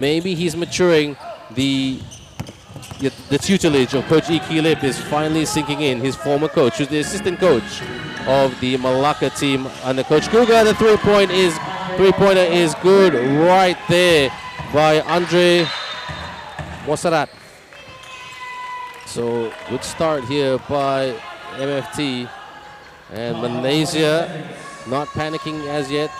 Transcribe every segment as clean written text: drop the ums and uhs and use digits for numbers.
maybe he's maturing. The tutelage of Coach Iki Lip is finally sinking in. His former coach, who's the assistant coach of the Malacca team under Coach Guga. The three-pointer is good right there by Andre Mosarat. So good start here by MFT, and Malaysia not panicking as yet.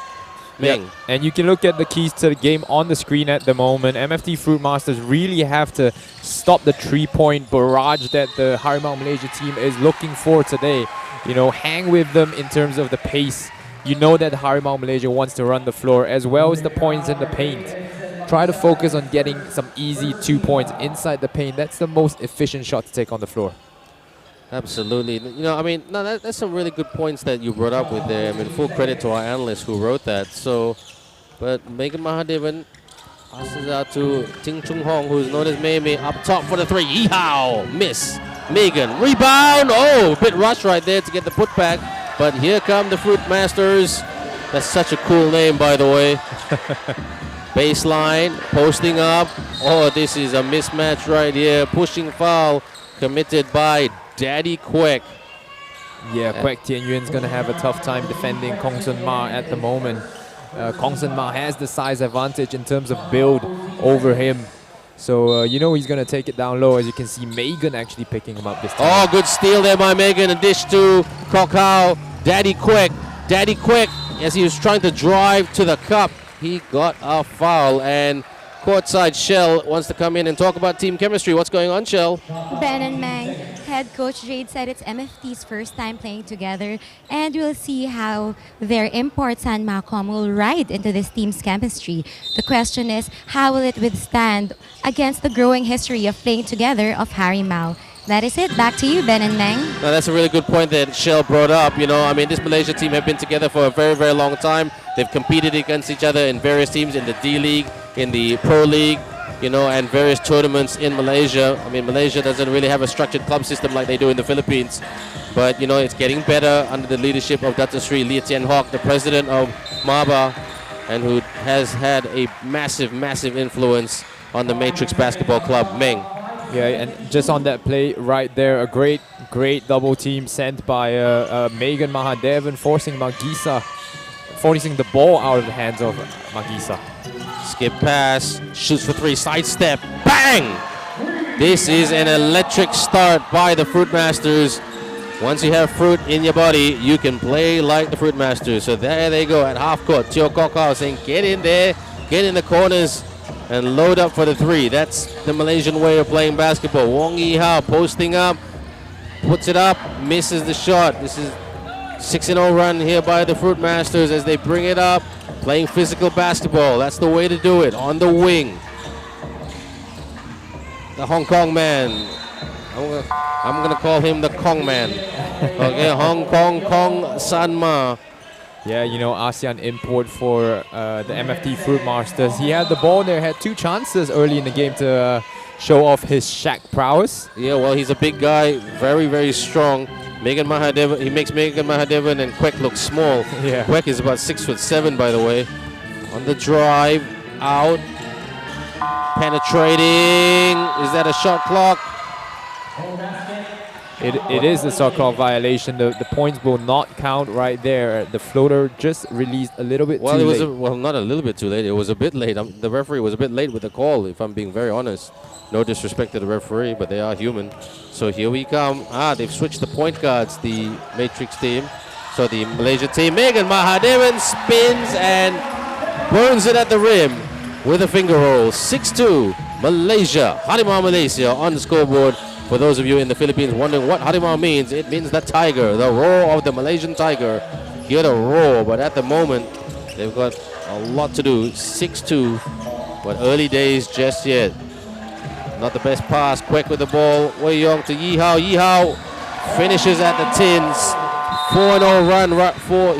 Yep. And you can look at the keys to the game on the screen at the moment. MFT Fruitmasters really have to stop the three-point barrage that the Harimau Malaysia team is looking for today. You know, hang with them in terms of the pace. You know that Harimau Malaysia wants to run the floor as well as the points in the paint. Try to focus on getting some easy 2 points inside the paint. That's the most efficient shot to take on the floor. Absolutely. You know, I mean, no, that's some really good points that you brought up with there. I mean, full credit to our analyst who wrote that. So, but Megan Mahadevan passes out to Ting Chung Hong, who's known as Mei up top for the three. Yeehaw! Miss. Megan. Rebound. Oh, bit rush right there to get the putback. But here come the Fruitmasters. That's such a cool name, by the way. Baseline. Posting up. Oh, this is a mismatch right here. Pushing foul committed by Daddy Kwek. Yeah, Kwek Tien Yuen's going to have a tough time defending Kong Sun Ma at the moment. Kong Sun Ma has the size advantage in terms of build over him. So, you know he's going to take it down low. As you can see, Megan actually picking him up this time. Oh, good steal there by Megan. A dish to Kokau. Daddy Kwek. Daddy Kwek, as he was trying to drive to the cup, he got a foul. And courtside Shell wants to come in and talk about team chemistry. What's going on, Shell? Ben and Mang, head coach Jade said it's MFT's first time playing together, and we'll see how their import San Malcolm will ride into this team's chemistry. The question is, how will it withstand against the growing history of playing together of Harimau? That is it. Back to you, Ben and Mang. No, that's a really good point that Shell brought up. You know, I mean, this Malaysia team have been together for a very, very long time. They've competed against each other in various teams in the D League, in the Pro League, you know, and various tournaments in Malaysia. I mean, Malaysia doesn't really have a structured club system like they do in the Philippines. But, you know, it's getting better under the leadership of Dato Sri Lee Tien Hock, the president of MABA, and who has had a massive, massive influence on the Matrix Basketball Club, Meng. Yeah, and just on that play right there, a great double team sent by Megan Mahadevan, forcing the ball out of the hands of Magisa. Skip pass, shoots for three, sidestep, bang! This is an electric start by the Fruitmasters. Once you have fruit in your body, you can play like the Fruitmasters. So there they go at half court. Teo Kokau saying, get in there, get in the corners, and load up for the three. That's the Malaysian way of playing basketball. Wong Yi Hao posting up, puts it up, misses the shot. This is 6-0 run here by the Fruitmasters as they bring it up, playing physical basketball. That's the way to do it, on the wing. The Hong Kong man. I'm gonna call him the Kong man. Okay, Hong Kong San Ma. Yeah, you know, ASEAN import for the MFT Fruitmasters. He had the ball there, had two chances early in the game to show off his shack prowess. Yeah, well, he's a big guy, very, very strong. Megan Mahadevan, he makes Megan Mahadevan and Kwek look small. Yeah. Kwek is about 6'7", by the way. On the drive, out, penetrating. Is that a shot clock? It is a shot clock violation. The points will not count right there. The floater just released a little bit too late. Well, not a little bit too late. It was a bit late. The referee was a bit late with the call, if I'm being very honest. No disrespect to the referee, but they are human. So here we come. They've switched the point guards, the Matrix team. So the Malaysia team, Megan Mahadevan spins and burns it at the rim with a finger roll. 6-2, Malaysia. Harimau Malaysia on the scoreboard. For those of you in the Philippines wondering what Harimau means, it means the tiger, the roar of the Malaysian tiger. Hear the roar, but at the moment, they've got a lot to do. 6-2, but early days just yet. Not the best pass. Kwek with the ball. Wei Yong to Yi Hao. Yi Hao finishes at the tins. 4-0 run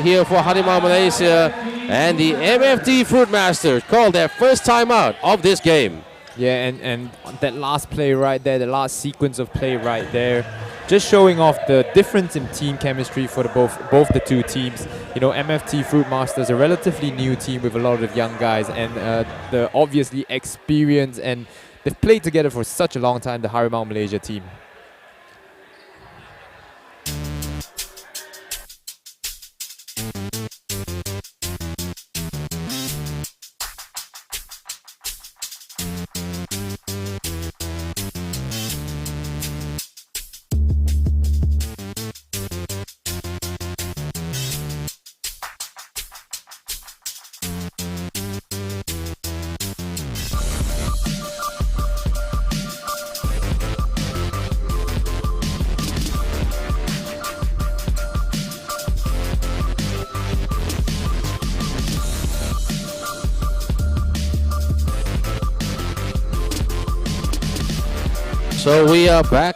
here for Harimau Malaysia. And the MFT Fruitmasters called their first timeout of this game. Yeah, and that last play right there, the last sequence of play right there, just showing off the difference in team chemistry for both the two teams. You know, MFT Fruitmasters, a relatively new team with a lot of young guys, and the obviously experience, and they've played together for such a long time, the Harimau Malaysia team. So we are back.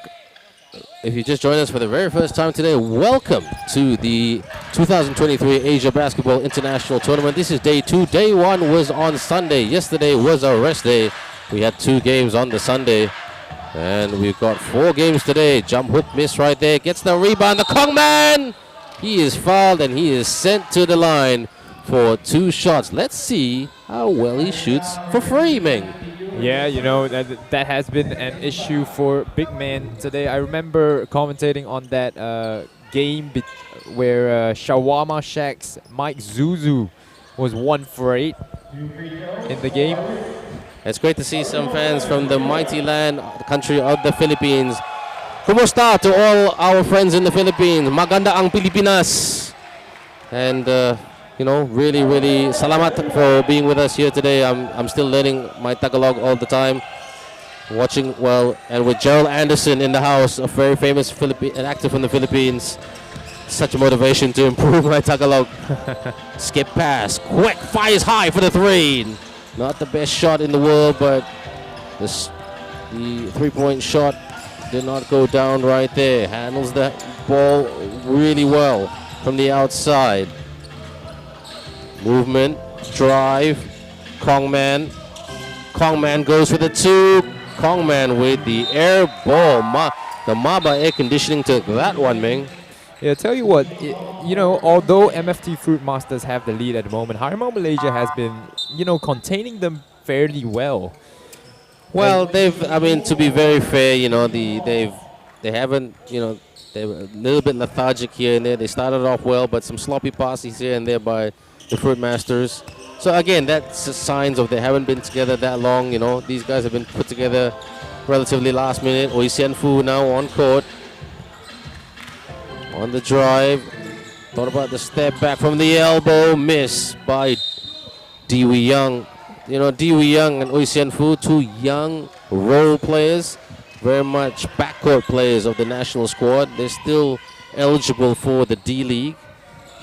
If you just joined us for the very first time today, welcome to the 2023 Asia Basketball International Tournament. This is day 2. Day 1 was on Sunday. Yesterday was our rest day. We had 2 games on the Sunday. And we've got 4 games today. Jump hook miss right there. Gets the rebound. The Kongman! He is fouled and he is sent to the line for 2 shots. Let's see how well he shoots for free, Meng. Yeah, you know, that has been an issue for big men today. I remember commentating on that game where Shawarma Shack's Mike Zuzu was 1 for 8 in the game. It's great to see some fans from the mighty land, the country of the Philippines. Kumusta to all our friends in the Philippines? Maganda ang Pilipinas. And you know, really salamat for being with us here today. I'm still learning my Tagalog all the time. Watching, well, and with Gerald Anderson in the house, a very famous an actor from the Philippines. Such a motivation to improve my Tagalog. Skip pass, quick, fires high for the 3. Not the best shot in the world, but the 3-point shot did not go down right there. Handles the ball really well from the outside. Movement, drive, Kongman. Kongman goes for the 2. Kongman with the air ball. The Maba air conditioning took that one, Ming. Yeah, tell you what, you know, although MFT Fruitmasters have the lead at the moment, Harimau Malaysia has been, you know, containing them fairly well. Well, I mean, to be very fair, you know, they haven't, you know, they were a little bit lethargic here and there. They started off well, but some sloppy passes here and there by the Fruitmasters. So again, that's signs of they haven't been together that long. You know, these guys have been put together relatively last minute. Oi Sian Fu now on court, on the drive. Thought about the step back from the elbow, miss by Diwi Young. You know, Diwi Young and Oi Sian Fu, 2 young role players, very much backcourt players of the national squad. They're still eligible for the D League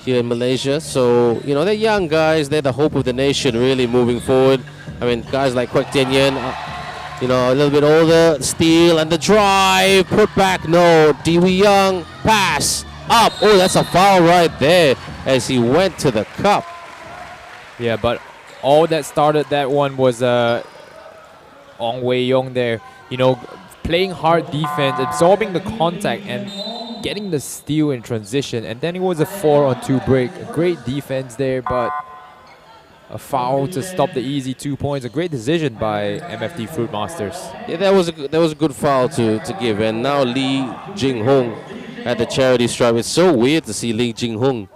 here in Malaysia. So, you know, they're young guys. They're the hope of the nation really moving forward. I mean, guys like Kwek Tien Yen, you know, a little bit older, steal and the drive, put back, no. Diwi Young, pass, up. Oh, that's a foul right there as he went to the cup. Yeah, but all that started that one was Ong Wei Yong there. You know, playing hard defense, absorbing the contact and getting the steal in transition, and then it was a 4-on-2 break. A great defense there, but a foul to stop the easy 2 points. A great decision by MFT Fruitmasters. Yeah, that was a good foul to give. And now Lee Jing Hong at the charity stripe. It's so weird to see Lee Jing Hong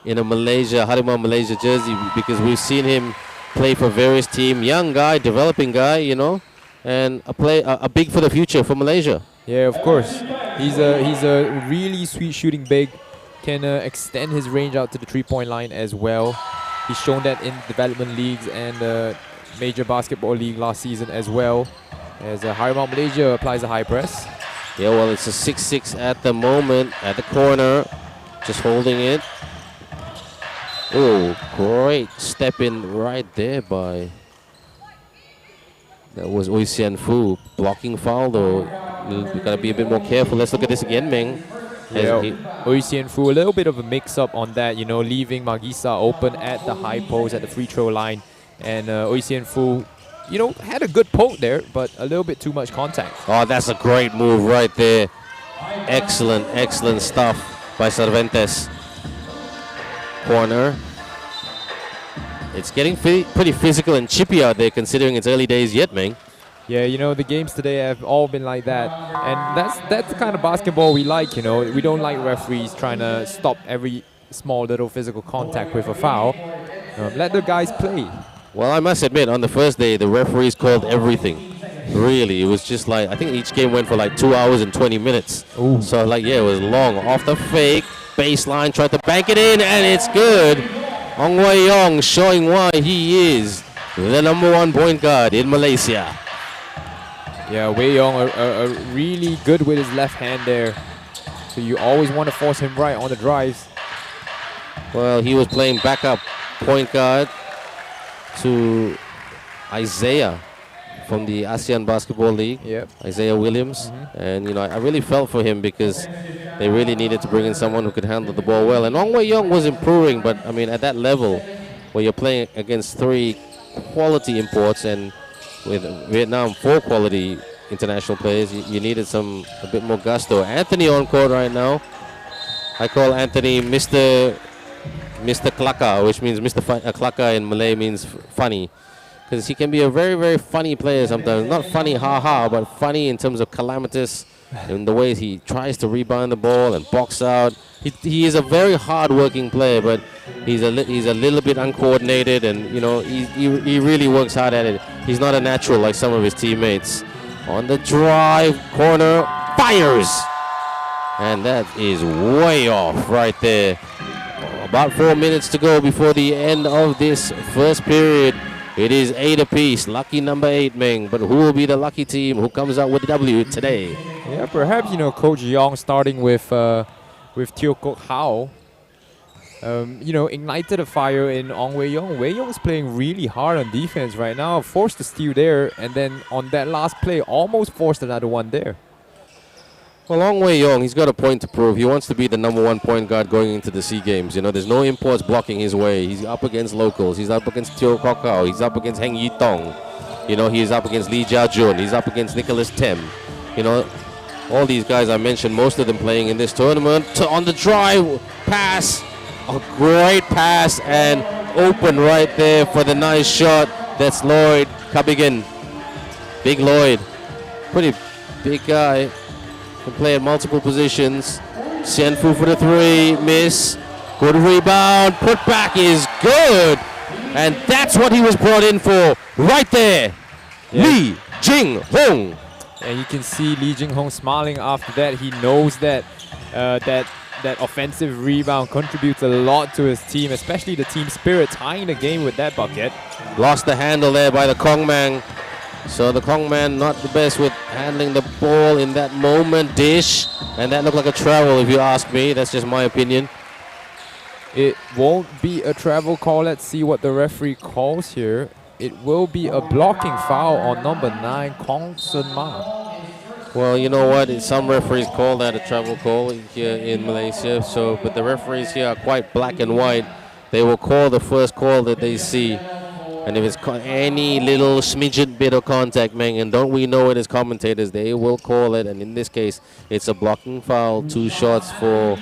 in a Harimau Malaysia jersey, because we've seen him play for various teams. Young guy, developing guy, you know, and a big for the future for Malaysia. Yeah, of course. He's a really sweet shooting big. Can extend his range out to the 3-point line as well. He's shown that in development leagues and major basketball league last season as well. As Harimau Malaysia applies a high press. Yeah, well, it's a 6-6 at the moment at the corner. Just holding it. Oh, great step in right there by... That was Oi Sian Fu. Blocking foul though. You've got to be a bit more careful. Let's look at this again, Meng. Yeah, Oi Sian Fu, a little bit of a mix-up on that, you know, leaving Magisa open at the high post at the free throw line. And Oi Sian Fu, you know, had a good poke there, but a little bit too much contact. Oh, that's a great move right there. Excellent, excellent stuff by Cervantes. Corner. It's getting pretty physical and chippy out there considering it's early days yet, Meng. Yeah, you know, the games today have all been like that. And that's the kind of basketball we like, you know. We don't like referees trying to stop every small little physical contact with a foul. Let the guys play. Well, I must admit, on the first day, the referees called everything. Really, it was just like, I think each game went for like 2 hours and 20 minutes. Ooh. So like, yeah, it was long. Off the fake, baseline, tried to bank it in, and it's good. Ong Wei Yong showing why he is the #1 point guard in Malaysia. Yeah, Wei Yong are really good with his left hand there. So you always want to force him right on the drives. Well, he was playing backup point guard to Isaiah from the ASEAN Basketball League. Yep. Isaiah Williams. And, you know, I really felt for him because they really needed to bring in someone who could handle the ball well. And Ong Wei Yong was improving, but, I mean, at that level where you're playing against 3 quality imports and with Vietnam 4 quality international players, you needed a bit more gusto. Anthony on court right now. I call Anthony Mr. Klaka, which means Klaka in Malay means funny. Because he can be a very, very funny player sometimes. Not funny ha-ha, but funny in terms of calamitous in the way he tries to rebound the ball and box out. He is a very hard-working player, but he's a little bit uncoordinated, and you know he really works hard at it. He's not a natural like some of his teammates. On the drive, corner, fires! And that is way off right there. About 4 minutes to go before the end of this first period. It is 8 apiece. Lucky number 8, Meng. But who will be the lucky team who comes out with the W today? Yeah, perhaps, you know, Coach Yong starting with Teo Kok Hao. You know, ignited a fire in Ong Wei Yong. Wei Yong's playing really hard on defense right now. Forced a steal there, and then on that last play, almost forced another one there. Well, Ong Wei Yong, he's got a point to prove. He wants to be the #1 point guard going into the SEA Games. You know, there's no imports blocking his way. He's up against locals. He's up against Teo Kok Hao. He's up against Heng Yi Tong. You know, he's up against Lee Jia Jun. He's up against Nicholas Tem. You know, all these guys I mentioned, most of them playing in this tournament. On the drive, pass. A great pass and open right there for the nice shot. That's Lloyd Cabigan. Big Lloyd. Pretty big guy. Can play at multiple positions. Xian Fu for the 3, miss. Good rebound, put back is good. And that's what he was brought in for right there. Yeah. Lee Jing Hong. And you can see Lee Jing Hong smiling after that. He knows that that offensive rebound contributes a lot to his team, especially the team spirit, tying the game with that bucket. Lost the handle there by the Kongman. So the Kongman not the best with handling the ball in that moment. Dish. And that looked like a travel if you ask me. That's just my opinion. It won't be a travel call. Let's see what the referee calls here. It will be a blocking foul on number 9, Kong Sun Ma. Well, you know what? Some referees call that a travel call here in Malaysia. So, but the referees here are quite black and white. They will call the first call that they see. And if it's any little smidgen bit of contact, Meng, and don't we know it as commentators, they will call it. And in this case, it's a blocking foul. 2 shots for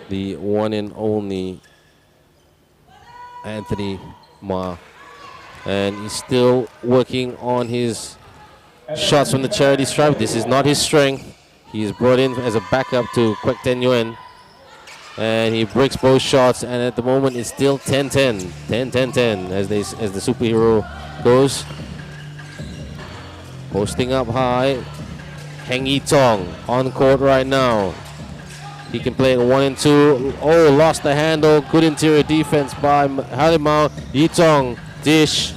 the one and only Anthony Ma. And he's still working on his shots from the charity stripe. This is not his strength. He is brought in as a backup to Kwek Ten Yuen. And he breaks both shots, and at the moment it's still 10-10. 10-10-10 as the superhero goes. Posting up high. Heng Yi Tong on court right now. He can play it 1 and 2. Oh, lost the handle. Good interior defense by Harimau Yi Tong. Dish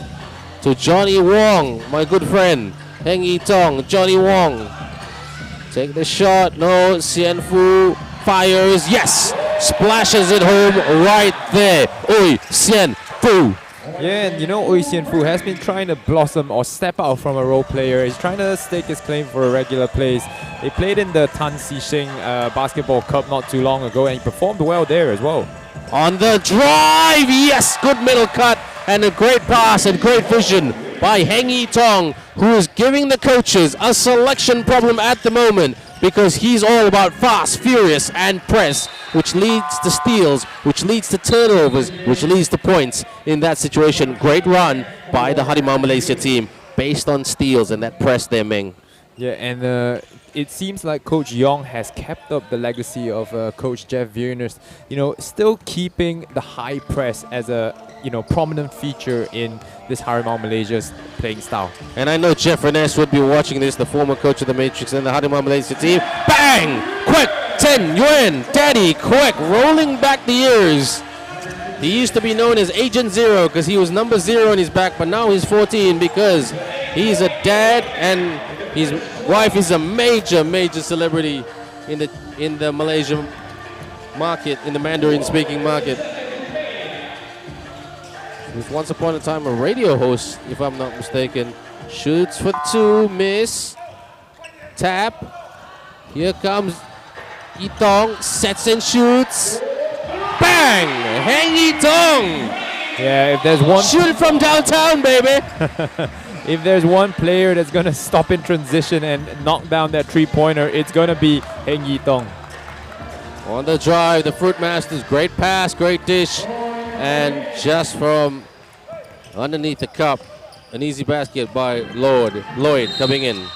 to Johnny Wong, my good friend. Heng Yi Tong, Johnny Wong. Take the shot. No, Xian Fu fires. Yes! Splashes it home right there. Oi, Xian Fu. Yeah, and you know, Oi Xian Fu has been trying to blossom or step out from a role player. He's trying to stake his claim for a regular place. They played in the Tan Si Shing Basketball Cup not too long ago, and he performed well there as well. On the drive, yes, good middle cut and a great pass and great vision by Heng Yi Tong, who is giving the coaches a selection problem at the moment. because he's all about fast, furious, and press, which leads to steals, which leads to turnovers, which leads to points in that situation. Great run by the Harimau Malaysia team based on steals and that press there, Meng. Yeah, and it seems like Coach Yong has kept up the legacy of Coach Jeff Vierner's, still keeping the high press as a, prominent feature in this Harimau Malaysia's playing style. And I know Jeff Rennes would be watching this, the former coach of the Matrix and the Harimau Malaysia team. Bang! Quick! 10 Yuan! Daddy, quick! Rolling back the years. He used to be known as Agent Zero because he was number 0 on his back, but now he's 14 because he's a dad and his wife is a major celebrity in the Malaysian market, in the Mandarin-speaking market. He was once upon a time a radio host, if I'm not mistaken. Shoots for 2, miss. Tap. Here comes Itong, sets and shoots. Bang! Heng Itong! Yeah, if there's one... Shoot it from downtown, baby! If there's one player that's going to stop in transition and knock down that three-pointer, it's going to be Heng Yitong. On the drive, the Fruitmasters, great pass, great dish. And just from underneath the cup, an easy basket by Lloyd coming in.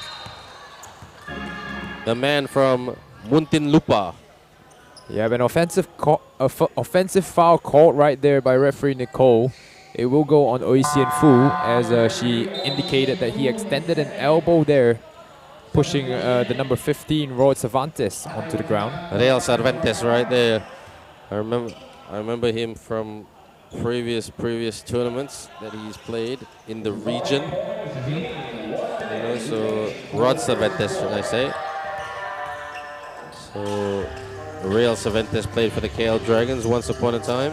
The man from Muntinlupa. You have an offensive foul called right there by referee Nicole. It will go on Oisian Fu as she indicated that he extended an elbow there, pushing the number 15 Rod Cervantes onto the ground. Real Cervantes right there. I remember him from previous tournaments that he's played in the region. So Rod Cervantes, should I say? So Real Cervantes played for the KL Dragons once upon a time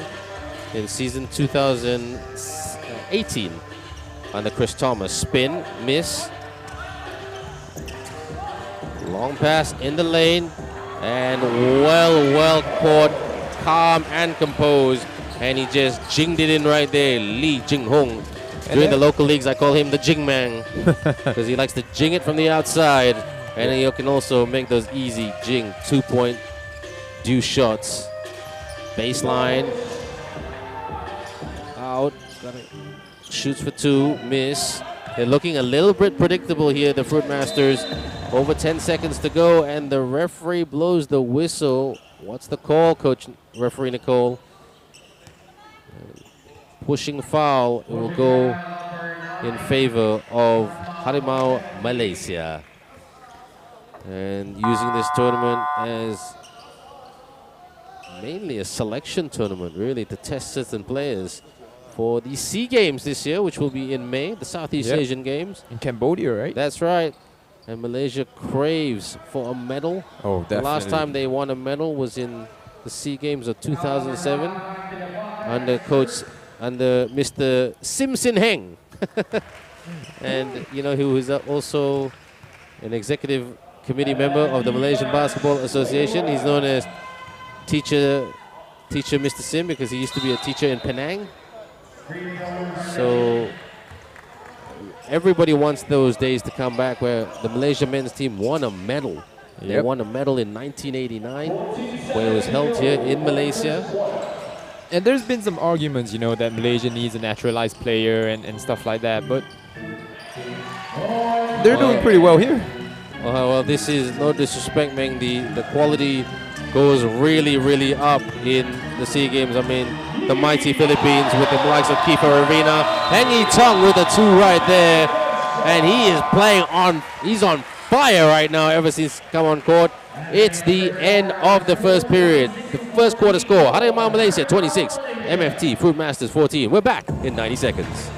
in season 2018 under Chris Thomas. Spin, miss. Long pass in the lane and well caught, calm and composed, and he just jinged it in right there. Lee Jing Hong. During the local leagues, I call him the Jing Man because he likes to jing it from the outside, and he can also make those easy jing 2-point due shots. Baseline. Out. Shoots for 2. Miss. They're looking a little bit predictable here, the Fruitmasters. Over 10 seconds to go, and the referee blows the whistle. What's the call, Coach Referee Nicole? Pushing foul. It will go in favor of Harimau Malaysia. And using this tournament as mainly a selection tournament, really, to test certain players for the SEA Games this year, which will be in May, the Southeast Asian Games. In Cambodia, right? That's right. And Malaysia craves for a medal. Oh, definitely. The last time they won a medal was in the SEA Games of 2007 under Mr. Sim Sin Heng. And, who is also an executive committee member of the Malaysian Basketball Association. He's known as Teacher Mr. Sim because he used to be a teacher in Penang. So everybody wants those days to come back where the Malaysia men's team won a medal. They won a medal in 1989 where it was held here in Malaysia. And there's been some arguments, that Malaysia needs a naturalized player and stuff like that, but they're doing pretty well here. Well, this is no disrespect, Meng. The quality goes really up in the SEA Games. I mean, the mighty Philippines with the likes of Kiefer Arena. Heng Yitong with a 2 right there. And he is he's on fire right now ever since come on court. It's the end of the first period. The first quarter score, Harimau Malaysia 26, MFT Fruitmasters 14. We're back in 90 seconds.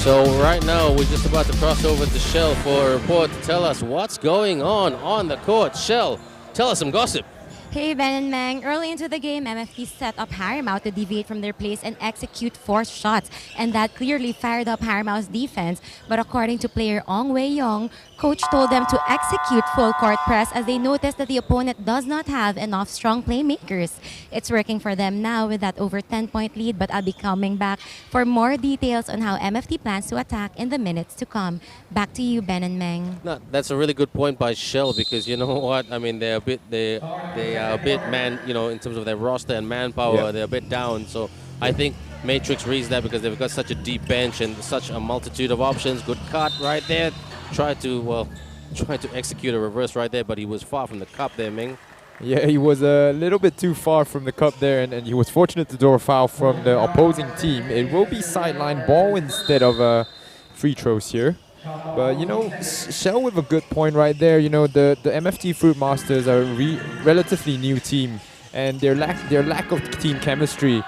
So right now, we're just about to cross over to Shell for a report to tell us what's going on the court. Shell, tell us some gossip. Hey Ben and Mang, early into the game, MFT set up Harimau to deviate from their place and execute forced shots, and that clearly fired up Harimau's defense. But according to player Ong Wei-yong, coach told them to execute full court press as they noticed that the opponent does not have enough strong playmakers. It's working for them now with that over 10-point lead, but I'll be coming back for more details on how MFT plans to attack in the minutes to come. Back to you, Ben and Mang. No, that's a really good point by Shell, because you know what? I mean, they're a bit man, in terms of their roster and manpower, Yeah. they're a bit down. So I think Matrix reads that because they've got such a deep bench and such a multitude of options. Good cut right there. Tried to execute a reverse right there, but he was far from the cup there, Ming. Yeah, he was a little bit too far from the cup there, and he was fortunate to draw a foul from the opposing team. It will be sideline ball instead of free throws here. But, Shell with a good point right there. The MFT Fruitmasters are a relatively new team, and their lack of team chemistry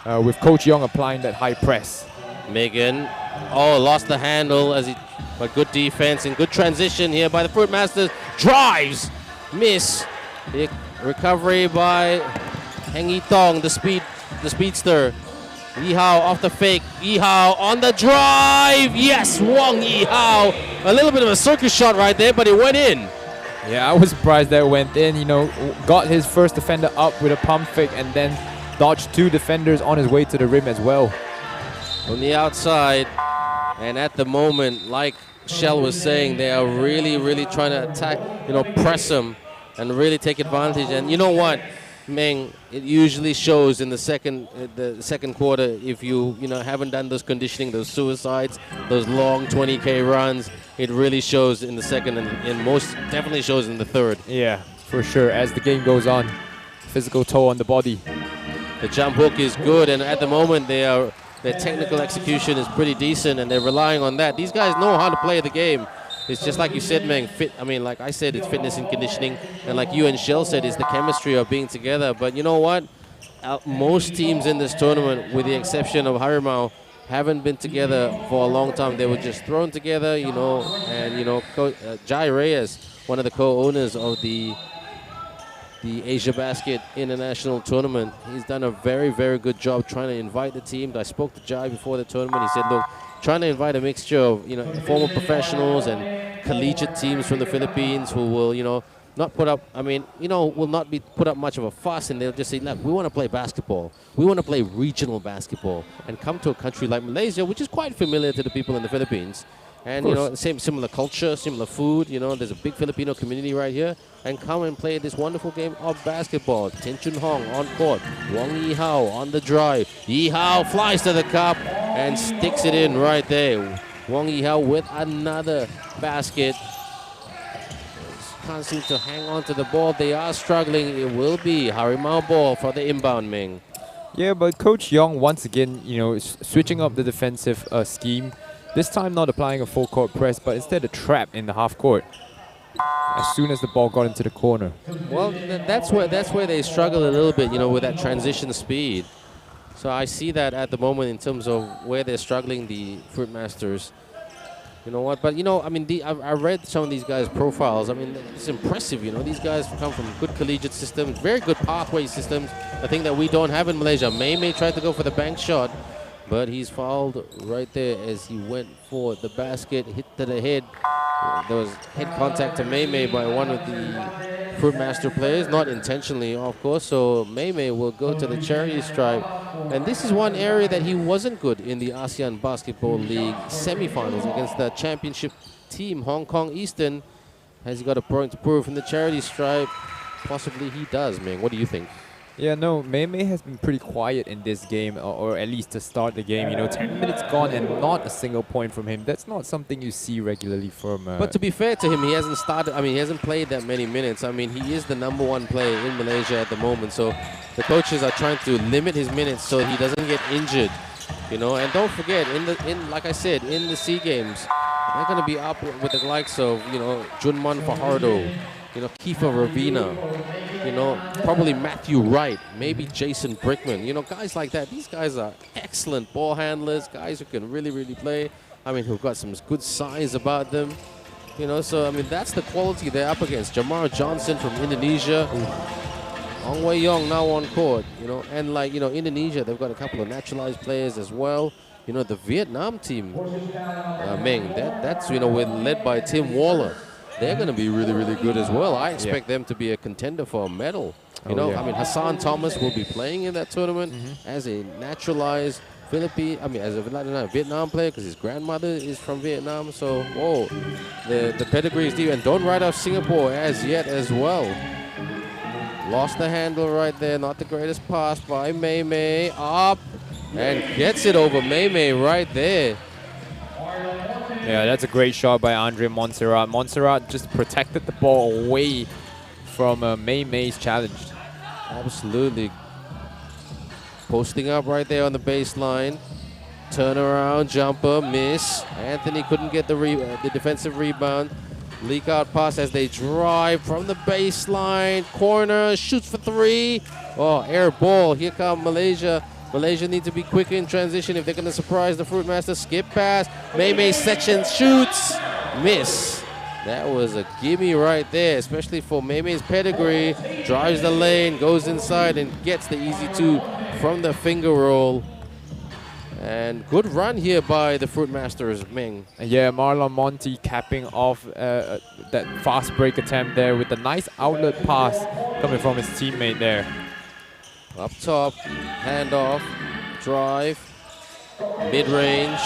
with Coach Young applying that high press. Megan, lost the handle but good defense and good transition here by the Fruitmasters. Drives, miss. The recovery by Heng Yi-tong, the speedster. Yi-hao off the fake. Yi-hao on the drive. Yes, Wang Yi-hao. A little bit of a circus shot right there, but it went in. Yeah, I was surprised that it went in. Got his first defender up with a pump fake and then dodged two defenders on his way to the rim as well. On the outside, and at the moment, like Shell was saying, they are really, really trying to attack, press him and really take advantage. And you know what, Meng, it usually shows in the second quarter if you haven't done those conditioning, those suicides, those long 20K runs. It really shows in the second and most definitely shows in the third. Yeah, for sure. As the game goes on, physical toll on the body. The jump hook is good, and at the moment their technical execution is pretty decent, and they're relying on that. These guys know how to play the game. It's just like you said, Meng. Like I said, it's fitness and conditioning, and like you and Shell said, it's the chemistry of being together. But you know what? Most teams in this tournament, with the exception of Harimau, haven't been together for a long time. They were just thrown together, and Jai Reyes, one of the co-owners of the AsiaBasket International Tournament, he's done a very, very good job trying to invite the team. I spoke to Jai before the tournament. He said, look, trying to invite a mixture of former professionals and collegiate teams from the Philippines who will not put up, will not be put up much of a fuss, and they'll just say, look, we want to play basketball. We want to play regional basketball and come to a country like Malaysia, which is quite familiar to the people in the Philippines. And, similar culture, similar food, there's a big Filipino community right here, and come and play this wonderful game of basketball. Tin Chun Hong on court, Wang Yi-hao on the drive. Yi-hao flies to the cup and sticks it in right there. Wang Yi-hao with another basket. Can't seem to hang on to the ball. They are struggling. It will be Harimau ball for the inbound, Ming. Yeah, but Coach Young, once again, switching up the defensive scheme. This time not applying a full court press, but instead a trap in the half court as soon as the ball got into the corner. Well, that's where they struggle a little bit, with that transition speed. So I see that at the moment in terms of where they're struggling, the Fruitmasters. You know what? But, I read some of these guys' profiles. It's impressive, These guys come from good collegiate systems, very good pathway systems, a thing that we don't have in Malaysia. May tried to go for the bank shot, but he's fouled right there as he went for the basket, hit to the head. There was head contact to May by one of the Fruitmaster players, not intentionally, of course. So May will go to the charity stripe. And this is one area that he wasn't good in the ASEAN Basketball League semifinals against the championship team, Hong Kong Eastern. Has he got a point to prove from the charity stripe? Possibly he does, Ming. What do you think? Yeah, no, Mei has been pretty quiet in this game, or at least to start the game. 10 minutes gone and not a single point from him. That's not something you see regularly from... But to be fair to him, he hasn't started, he hasn't played that many minutes. He is the #1 player in Malaysia at the moment. So the coaches are trying to limit his minutes so he doesn't get injured. And don't forget, like I said, in the SEA Games, they're going to be up with the likes of, Junman Fajardo, Kiefer Ravina, probably Matthew Wright, maybe Jason Brickman, guys like that. These guys are excellent ball handlers, guys who can really, really play. I mean, who've got some good size about them. You know, so I mean, that's the quality they're up against. Jamar Johnson from Indonesia. Ong Wei Yong now on court, you know, and like, you know, Indonesia, they've got a couple of naturalized players as well. You know, the Vietnam team, Meng, that's, you know, led by Tim Waller. They're going to be really, really good as well. I expect them to be a contender for a medal. You know, I mean, Hassan Thomas will be playing in that tournament as a naturalized as a Vietnam player because his grandmother is from Vietnam. So, whoa, the pedigree is deep. And don't write off Singapore as yet as well. Lost the handle right there. Not the greatest pass by Mei Mei. Up and gets it over Mei Mei right there. Yeah, that's a great shot by Andre Montserrat. Montserrat just protected the ball away from Mei Mei's challenge. Absolutely. Posting up right there on the baseline. Turnaround jumper, miss. Anthony couldn't get the defensive rebound. Leak out pass as they drive from the baseline. Corner, shoots for three. Oh, air ball. Here come Malaysia. Malaysia need to be quicker in transition if they're going to surprise the Fruitmasters. Skip pass. Mei Mei section shoots. Miss. That was a gimme right there, especially for Mei Mei's pedigree. Drives the lane, goes inside, and gets the easy two from the finger roll. And good run here by the Fruitmasters, Meng. Yeah, Marlon Monty capping off that fast break attempt there with a nice outlet pass coming from his teammate there. Up top, handoff, drive, mid-range,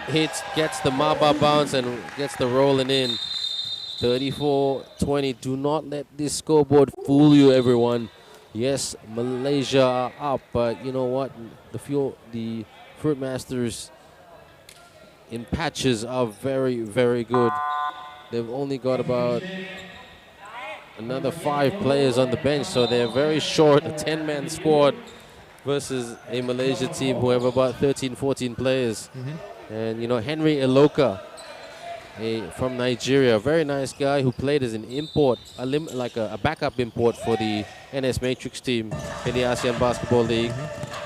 hits, gets the Maba bounce and gets the rolling in. 34-20. Do not let this scoreboard fool you, everyone. Yes, Malaysia are up, but you know what? The Fruitmasters in patches are very, very good. They've only got about another 5 players on the bench, so they're very short, a 10-man squad versus a Malaysia team who have about 13, 14 players. And, you know, Henry Eloka from Nigeria, a very nice guy who played as an import, a backup import for the NS Matrix team in the ASEAN Basketball League.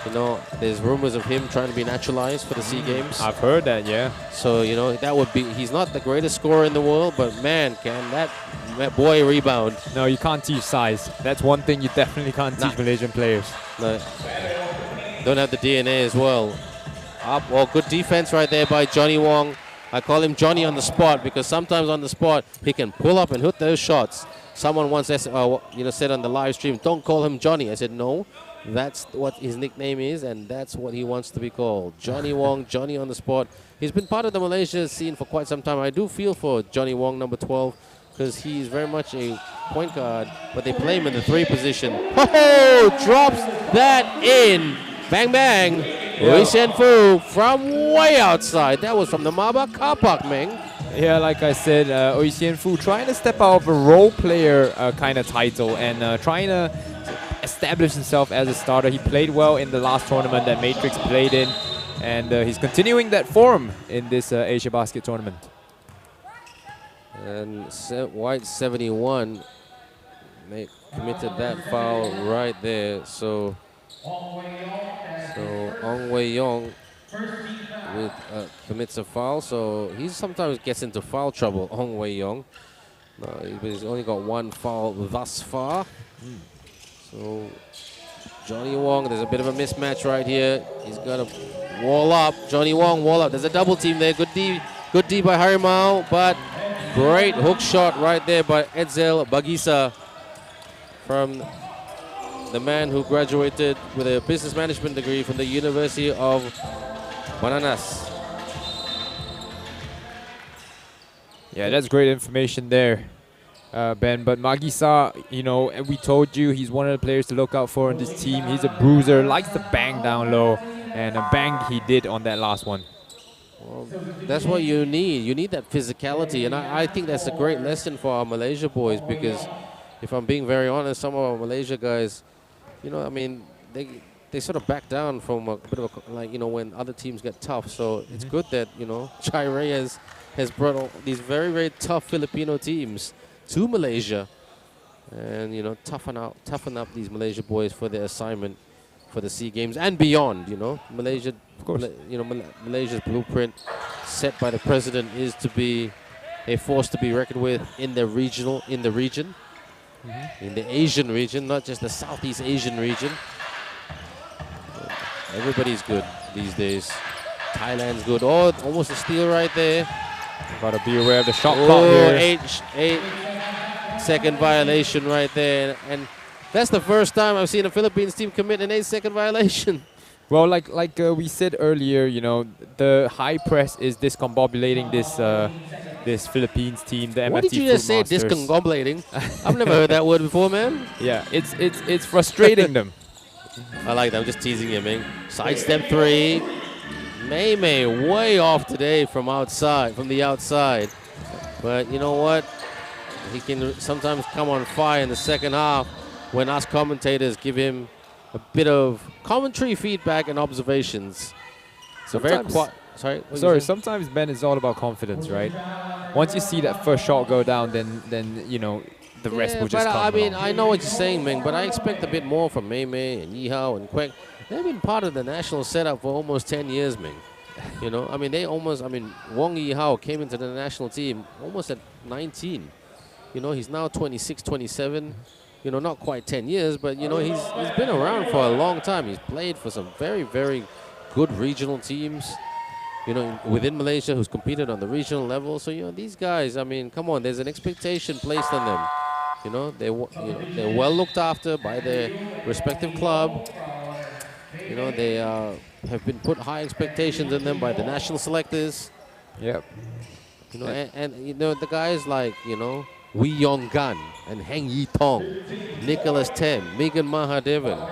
You know, there's rumors of him trying to be naturalized for the SEA Games. I've heard that, yeah. So, you know, that would be, he's not the greatest scorer in the world, but man, can that boy rebound. No, you can't teach size. That's one thing you definitely can't teach Malaysian players. No. Don't have the DNA as well. Good defense right there by Johnny Wong. I call him Johnny on the spot because sometimes on the spot he can pull up and hit those shots. Someone once said on the live stream, don't call him Johnny. I said, no, that's what his nickname is, and that's what he wants to be called. Johnny Wong, Johnny on the spot. He's been part of the Malaysia scene for quite some time. I do feel for Johnny Wong, number 12, because he's very much a point guard, but they play him in the 3 position. Oh, drops that in. Bang, bang. Ui Sien Fu from way outside. That was from the Maba car park, Meng. Yeah, like I said, Ui Sien Fu trying to step out of a role player kind of title and trying to establish himself as a starter. He played well in the last tournament that Matrix played in, and he's continuing that form in this AsiaBasket tournament. And White 71 committed that foul right there. So Ong Wei Yong commits a foul. So he sometimes gets into foul trouble, Ong Wei Yong. He's only got 1 foul thus far. So Johnny Wong, there's a bit of a mismatch right here. He's got to wall up. Johnny Wong, wall up. There's a double team there. Good D by Harimau, but great hook shot right there by Edsel Bagisa from the man who graduated with a business management degree from the University of Mananas. Yeah, that's great information there, Ben. But Magisa, you know, we told you he's one of the players to look out for in this team. He's a bruiser, likes to bang down low, and a bang he did on that last one. Well, that's what you need. You need that physicality, and I think that's a great lesson for our Malaysia boys because, if I'm being very honest, some of our Malaysia guys, you know, I mean, they sort of back down from a bit of a, like, you know, when other teams get tough. So it's good that, you know, Chai Reyes has brought all these very, very tough Filipino teams to Malaysia, and, you know, toughen up these Malaysia boys for their assignment for the SEA Games and beyond. You know, Malaysia, of course, you know, Malaysia's blueprint set by the president is to be a force to be reckoned with in the region, in the Asian region, not just the Southeast Asian region. Everybody's good these days. Thailand's good. Oh, almost a steal right there. Gotta be aware of the shot clock here. 8-second violation right there, and that's the first time I've seen a Philippines team commit an 8-second violation. Well, like we said earlier, you know, the high press is discombobulating this Philippines team. The MFT What did you just say? Fruitmasters. Discombobulating? I've never heard that word before, man. Yeah, it's frustrating them. I like that. I'm just teasing you, man. Sidestep 3. May way off today from the outside. But you know what? He can sometimes come on fire in the second half when us commentators give him a bit of commentary feedback and observations. So Sometimes- very quiet. Sorry. Sometimes, Ben, it's all about confidence, right? Once you see that first shot go down, then you know the rest will just but come I mean, along. I know what you're saying, Ming, but I expect a bit more from Mei and Yihao and Kwek. They've been part of the national setup for almost 10 years, Ming. You know, I mean, Wong Yihao came into the national team almost at 19. You know, he's now 26, 27. You know, not quite 10 years, but, you know, he's been around for a long time. He's played for some very, very good regional teams, you know, within Malaysia, who's competed on the regional level. So, you know, these guys, I mean, come on, there's an expectation placed on them. You know, they're well looked after by their respective club. You know, they have been put high expectations on them by the national selectors. Yep. You know, and you know, the guys like, you know, Wee Yong Gan and Heng Yi Tong, Nicholas Tem, Megan Mahadevan,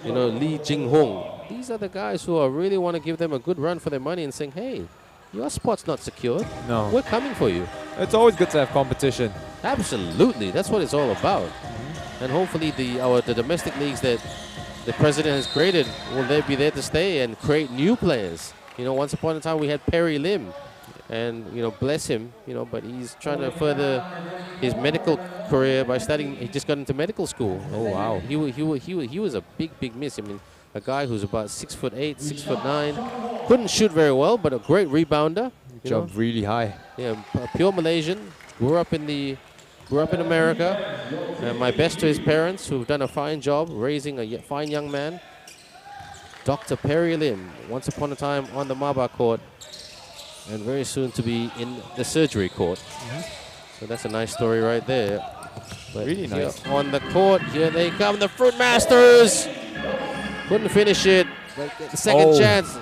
you know, Lee Jing Hong. These are the guys who really want to give them a good run for their money and saying, hey, your spot's not secured. No. We're coming for you. It's always good to have competition. Absolutely. That's what it's all about. And hopefully the domestic leagues that the president has created will they be there to stay and create new players. You know, once upon a time we had Perry Lim. And, you know, bless him, you know, but he's trying to further his medical career by studying. He just got into medical school. Oh, wow. He was a big miss. I mean, a guy who's about 6'8", 6'9", couldn't shoot very well, but a great rebounder. Jumped really high. Yeah, a pure Malaysian. Grew up in America. And my best to his parents, who've done a fine job raising a fine young man. Dr. Perry Lim, once upon a time on the Maba court, and very soon to be in the surgery court. So that's a nice story right there. But Really nice. on the court, here they come, the Fruitmasters. Couldn't finish it. But the second chance.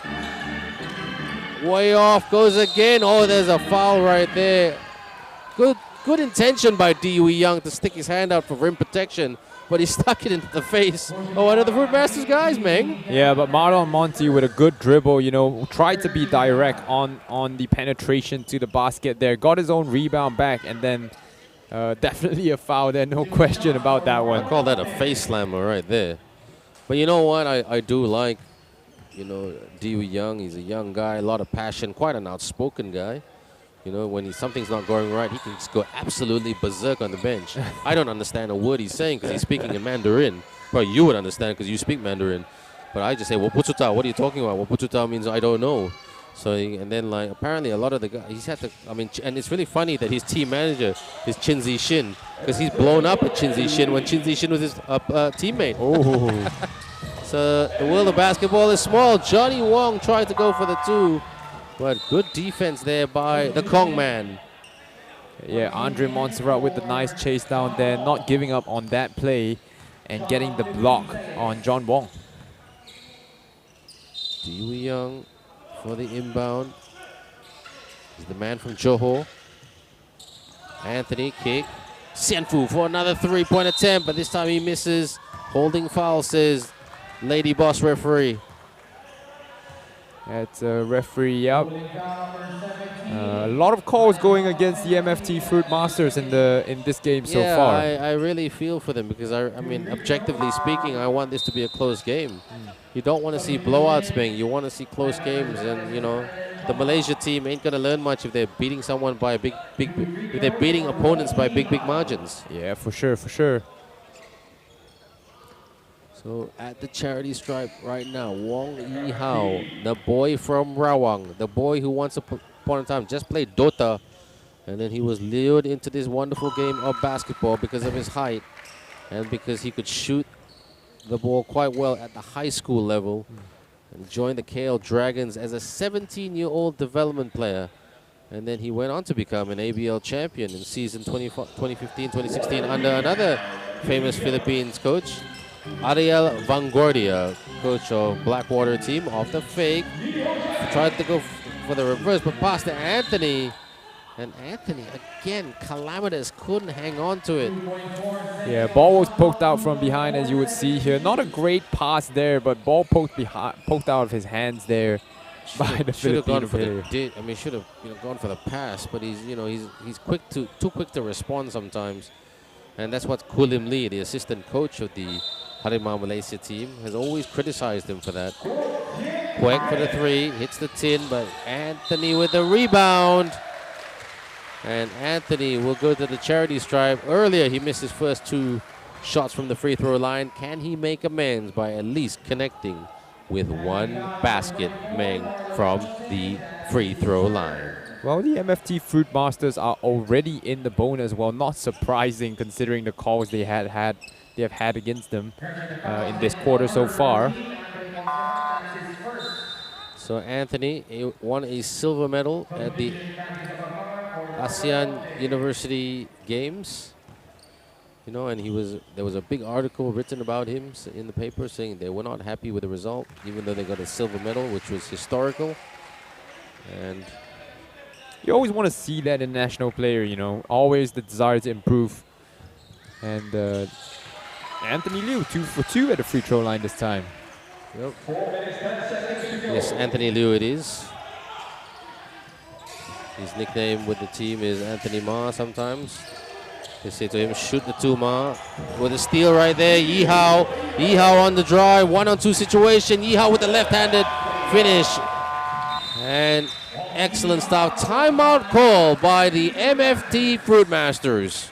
Way off, goes again. Oh, there's a foul right there. Good intention by Dewey Young to stick his hand out for rim protection, but he stuck it into the face of one of the Fruitmasters guys, Meng. Yeah, but Marlon Monty with a good dribble, you know, tried to be direct on the penetration to the basket there. Got his own rebound back, and then definitely a foul there, no question about that one. I call that a face slammer right there. But you know what? I do like, you know, Dewey Young. He's a young guy, a lot of passion, quite an outspoken guy. You know, when something's not going right, he can just go absolutely berserk on the bench. I don't understand a word he's saying because he's speaking in Mandarin. Well, you would understand because you speak Mandarin. But I just say, "Wo what are you talking about?" "Wo means I don't know. So, and then, like, apparently a lot of the guys, he's had to, I mean, and it's really funny that his team manager is Chin Zi Shin because he's blown up at Chin Zi Shin when Chin Zi Shin was his teammate. Oh. So the world of basketball is small. Johnny Wong tried to go for the two. But good defense there by the Kong man. Yeah, Andre Montserrat with the nice chase down there, not giving up on that play and getting the block on John Wong. Dewey Young for the inbound. He's the man from Johor. Anthony kick. Sianfu for another three-point attempt, but this time he misses. Holding foul, says Lady Boss referee. That's a referee, yep. A lot of calls going against the MFT Fruitmasters in this game so far. I really feel for them because, I mean, objectively speaking, I want this to be a close game. You don't want to see blowouts, Bing. You want to see close games. And, you know, the Malaysia team ain't going to learn much if they're beating someone by if they're beating opponents by big margins. Yeah, for sure, for sure. So at the charity stripe right now, Wong Yi Hao, the boy from Rawang, the boy who wants to point in time just played Dota. And then he was lured into this wonderful game of basketball because of his height and because he could shoot the ball quite well at the high school level and joined the KL Dragons as a 17-year-old development player. And then he went on to become an ABL champion in season 2015-2016 under another famous Philippines coach, Ariel Vanguardia, coach of Blackwater team, off the fake. Tried to go for the reverse, but passed to Anthony. And Anthony, again, calamitous, couldn't hang on to it. Yeah, ball was poked out from behind, as you would see here. Not a great pass there, but ball poked out of his hands there by the Filipino player. Should have gone for the pass, but he's too quick to respond sometimes, and that's what Kulim Lee, the assistant coach of the Harimau Malaysia team, has always criticized him for that. Quick for the three, hits the tin, but Anthony with the rebound. And Anthony will go to the charity stripe. Earlier, he missed his first 2 shots from the free throw line. Can he make amends by at least connecting with 1 basket, Meng, from the free throw line? Well, the MFT Fruitmasters are already in the bonus. Well, not surprising considering the calls they have had against them in this quarter so far. So Anthony won a silver medal at the ASEAN University Games, and there was a big article written about him in the paper saying they were not happy with the result, even though they got a silver medal, which was historical. And you always want to see that in a national player, always the desire to improve. And Anthony Liu, 2 for 2 at the free throw line this time. Yep. Yes, Anthony Liu it is. His nickname with the team is Anthony Ma sometimes. They say to him, shoot the 2 Ma. With a steal right there, Yihao. Yihao on the drive, 1-on-2 situation. Yihao with the left-handed finish. And excellent stop. Timeout call by the MFT Fruitmasters.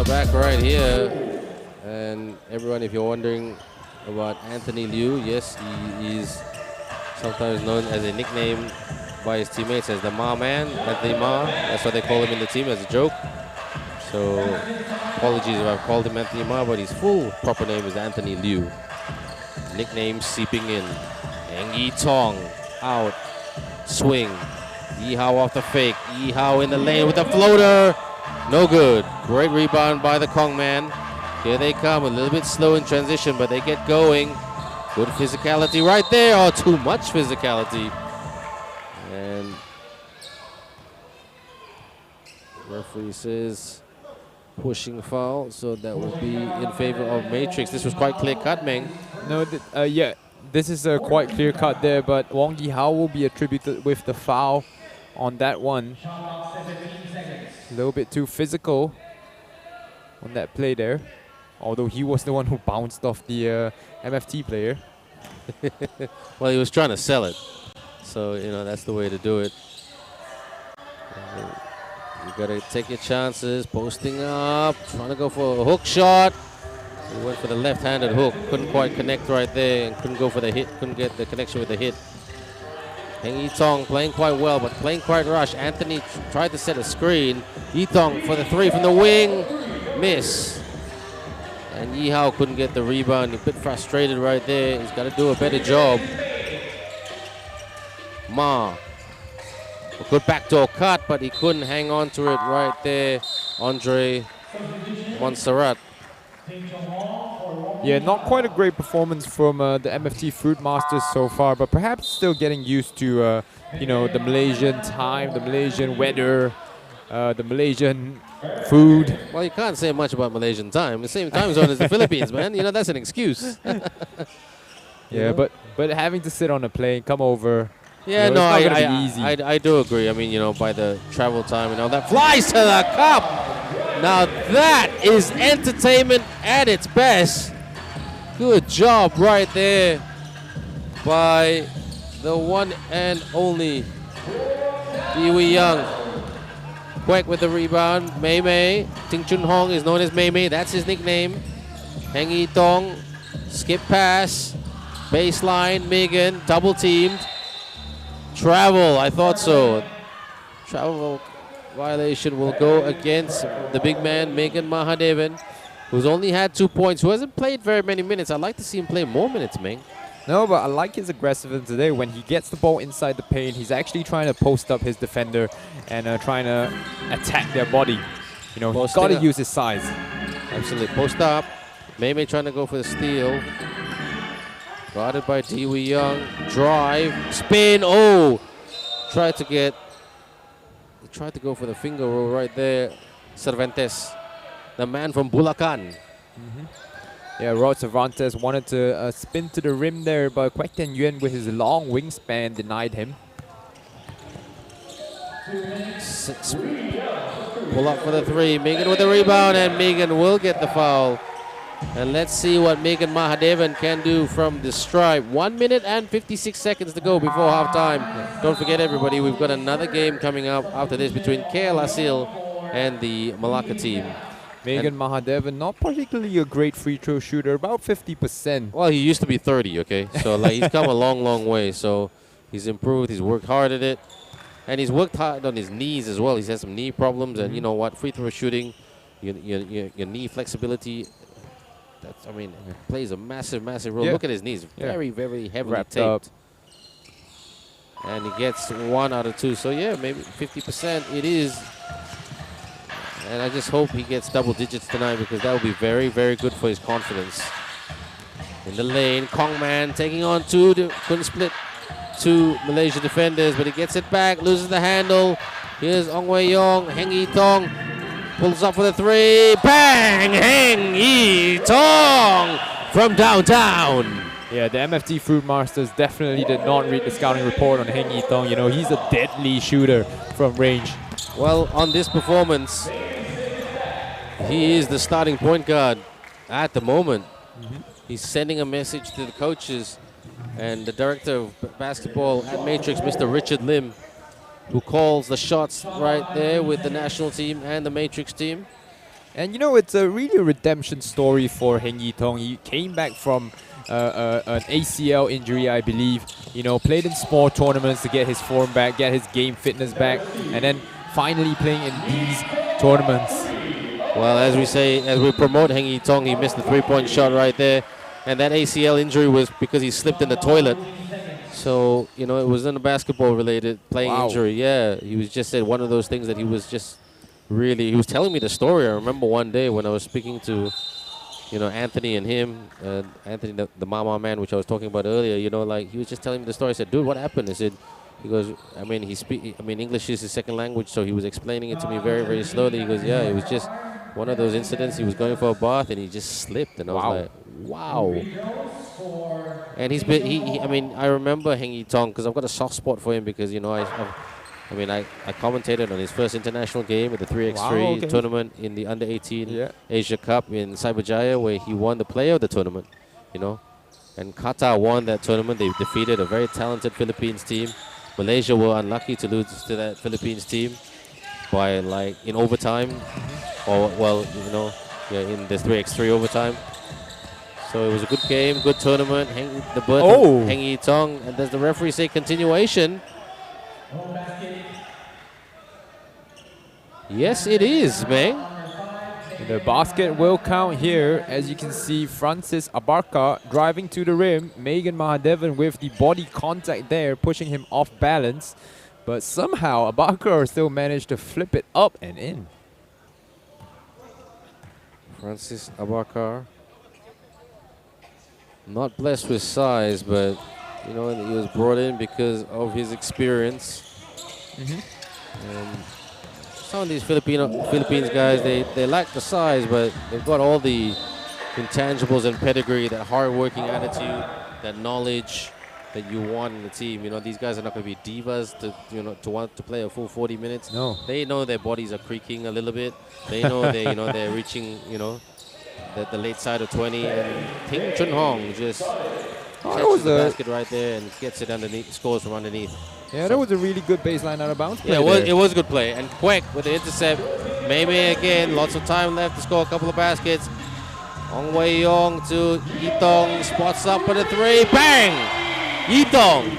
Back right here, and everyone, if you're wondering about Anthony Liu, yes, he is sometimes known as a nickname by his teammates as the Ma Man, Anthony Ma. That's what they call him in the team as a joke. So apologies if I've called him Anthony Ma, but his full proper name is Anthony Liu. Nickname seeping in. Yang Yi Tong out, swing. Yihao off the fake. Yihao in the lane with the floater. No good. Great rebound by the Kong man. Here they come, a little bit slow in transition, but they get going. Good physicality right there. Oh, too much physicality. And referee says pushing foul, so that will be in favor of Matrix. This was quite clear cut, Meng. No, yeah, this is a quite clear cut there, but Wong Yihao will be attributed with the foul on that one. A little bit too physical on that play there, although he was the one who bounced off the MFT player. Well, he was trying to sell it, so that's the way to do it. You gotta take your chances. Posting up, trying to go for a hook shot. He went for the left-handed hook, couldn't quite connect right there, and couldn't go for the hit. Couldn't get the connection with the hit. Heng Yi-tong playing quite well, but playing quite rush. Anthony tried to set a screen. Yi-tong for the three from the wing. Miss. And Yi Hao couldn't get the rebound. A bit frustrated right there. He's got to do a better job. Ma. A good backdoor cut, but he couldn't hang on to it right there. Andre Montserrat. Yeah, not quite a great performance from the MFT Fruitmasters so far, but perhaps still getting used to, you know, the Malaysian time, the Malaysian weather, the Malaysian food. Well, you can't say much about Malaysian time. The same time zone as the Philippines, man. You know, that's an excuse. Yeah, but having to sit on a plane, come over. Yeah, you know, no, it's not gonna be easy. I do agree. I mean, you know, by the travel time and all that. Flies to the cup! Now that is entertainment at its best. Good job right there by the one and only Dewey Young. Quack with the rebound. Mei Mei. Ting Chun Hong is known as Mei Mei. That's his nickname. Heng Yi-tong. Skip pass. Baseline. Megan. Double teamed. Travel. I thought so. Travel violation will go against the big man, Megan Mahadevan, who's only had 2 points, who hasn't played very many minutes. I'd like to see him play more minutes, Ming. No, but I like his aggressiveness today. When he gets the ball inside the paint, he's actually trying to post up his defender and trying to attack their body. You know, he's got to use his size. Absolutely. Post up. Mei Mei trying to go for the steal. Guarded by Dewey Young. Drive. Spin. Oh! Tried to go for the finger roll right there. Cervantes, the man from Bulacan. Yeah, Rod Cervantes wanted to spin to the rim there, but Kwek Ten Yuen with his long wingspan denied him. Pull up for the three. Megan with the rebound, and Megan will get the foul. And let's see what Megan Mahadevan can do from the stripe. 1 minute and 56 seconds to go before halftime. Don't forget, everybody, we've got another game coming up after this between KL Asil and the Malacca team. Megan Mahadevan, not particularly a great free throw shooter, about 50%. Well, he used to be 30, okay? So, like, he's come a long, long way. So, he's improved. He's worked hard at it. And he's worked hard on his knees as well. He's had some knee problems. And you know what? Free throw shooting, your knee flexibility, I mean, it plays a massive, massive role. Yeah. Look at his knees. Very, very heavily Wrapped taped. up. And he gets 1 out of 2. So, yeah, maybe 50% it is. And I just hope he gets double digits tonight, because that would be very, very good for his confidence. In the lane, Kong Man taking on two. Couldn't split 2 Malaysia defenders, but he gets it back, loses the handle. Here's Ong Wei Yong, Heng Yi-tong. Pulls up for the three. Bang! Heng Yi-tong from downtown. Yeah, the MFT Fruitmasters definitely did not read the scouting report on Heng Yi-tong. You know, he's a deadly shooter from range. Well, on this performance, he is the starting point guard at the moment. He's sending a message to the coaches and the director of basketball at Matrix, Mr. Richard Lim, who calls the shots right there with the national team and the Matrix team. And you know, it's a really redemption story for Heng Yi-tong. He came back from an ACL injury, I believe. You know, played in small tournaments to get his form back, get his game fitness back, and then finally playing in these tournaments. Well, as we say, as we promote Heng Yi-tong, he missed the three-point shot right there. And that ACL injury was because he slipped in the toilet. So, you know, it wasn't a basketball-related playing injury. Yeah, he was just said one of those things that he was just really, he was telling me the story. I remember one day when I was speaking to, you know, Anthony and him, Anthony, the Mama man, which I was talking about earlier, you know, like he was just telling me the story. I said, dude, what happened? I said, he goes, I mean, English is his second language, so he was explaining it to me very, very slowly. He goes, yeah, it was just one of those incidents. He was going for a bath and he just slipped, and I was like, wow. And he's been, I mean, I remember Heng Yi-tong because I've got a soft spot for him because, you know, I commentated on his first international game at the 3x3 tournament in the under-18 Asia Cup in Cyberjaya, where he won the player of the tournament, you know. And Qatar won that tournament. They defeated a very talented Philippines team. Malaysia were unlucky to lose to that Philippines team by, like, in overtime. Or, well, you know, in the 3x3 overtime. So it was a good game, good tournament. Heng Yi-tong, and does the referee say continuation? Yes, it is, man. The basket will count here. As you can see, Francis Abarca driving to the rim. Megan Mahadevan with the body contact there, pushing him off balance. But somehow Abarca still managed to flip it up and in. Francis Abakar. Not blessed with size, but you know, he was brought in because of his experience. And some of these Philippines guys, they lack the size, but they've got all the intangibles and pedigree, that hard-working attitude, that knowledge that you want in the team. You know, these guys are not going to be divas to want to play a full 40 minutes. No. They know their bodies are creaking a little bit. They know they're reaching the late side of 20, and Ting Chun Hong just catches the basket right there and gets it underneath, scores from underneath. Yeah, that was a really good baseline out of bounds play. Yeah, it was a good play. And Kwek with the intercept. Maybe again, lots of time left to score a couple of baskets. Ong Wei Yong to Yitong, spots up for the three. Bang! Yitong,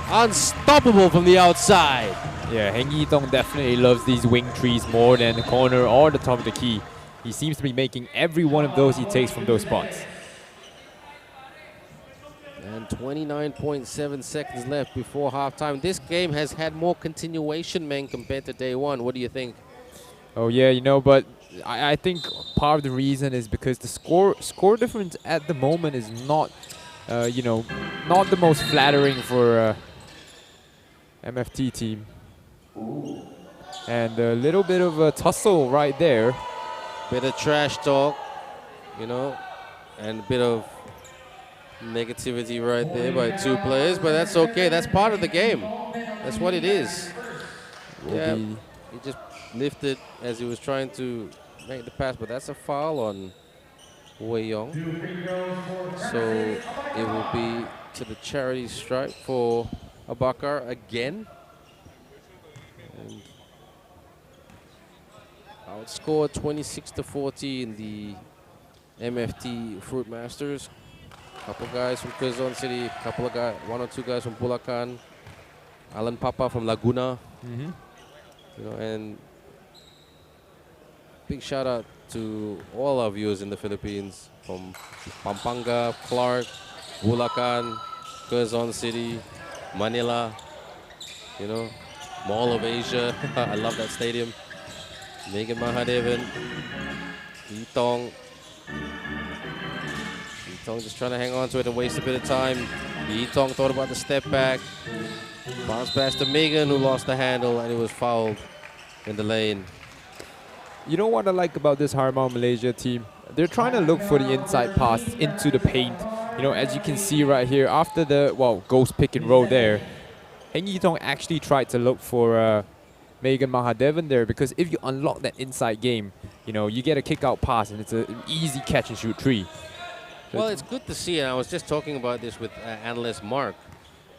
unstoppable from the outside. Yeah, Heng Yitong definitely loves these wing trees more than the corner or the top of the key. He seems to be making every one of those he takes from those spots. And 29.7 seconds left before halftime. This game has had more continuation, man, compared to day one. What do you think? Oh yeah, but I think part of the reason is because the score difference at the moment is not, not the most flattering for MFT team. And a little bit of a tussle right there. Bit of trash talk, and a bit of negativity right there by two players, but that's okay. That's part of the game. That's what it is. Yeah, he just lifted as he was trying to make the pass, but that's a foul on Wei Yong. So it will be to the charity stripe for Abakar again. And outscored 26-40 in the MFT Fruitmasters. Couple guys from Quezon City, one or two guys from Bulacan, Alan Papa from Laguna, and big shout out to all our viewers in the Philippines from Pampanga, Clark, Bulacan, Quezon City, Manila, Mall of Asia. I love that stadium. Megan Mahadevan, Yitong just trying to hang on to it and waste a bit of time. Yitong thought about the step back. Bounce pass to Megan, who lost the handle, and it was fouled in the lane. You know what I like about this Harimau Malaysia team? They're trying to look for the inside pass into the paint. As you can see right here, after the, ghost pick and roll there, Heng Yitong actually tried to look for Megan Mahadevan there, because if you unlock that inside game, you get a kick-out pass, and it's an easy catch-and-shoot three. Well, it's good to see, and I was just talking about this with analyst Mark,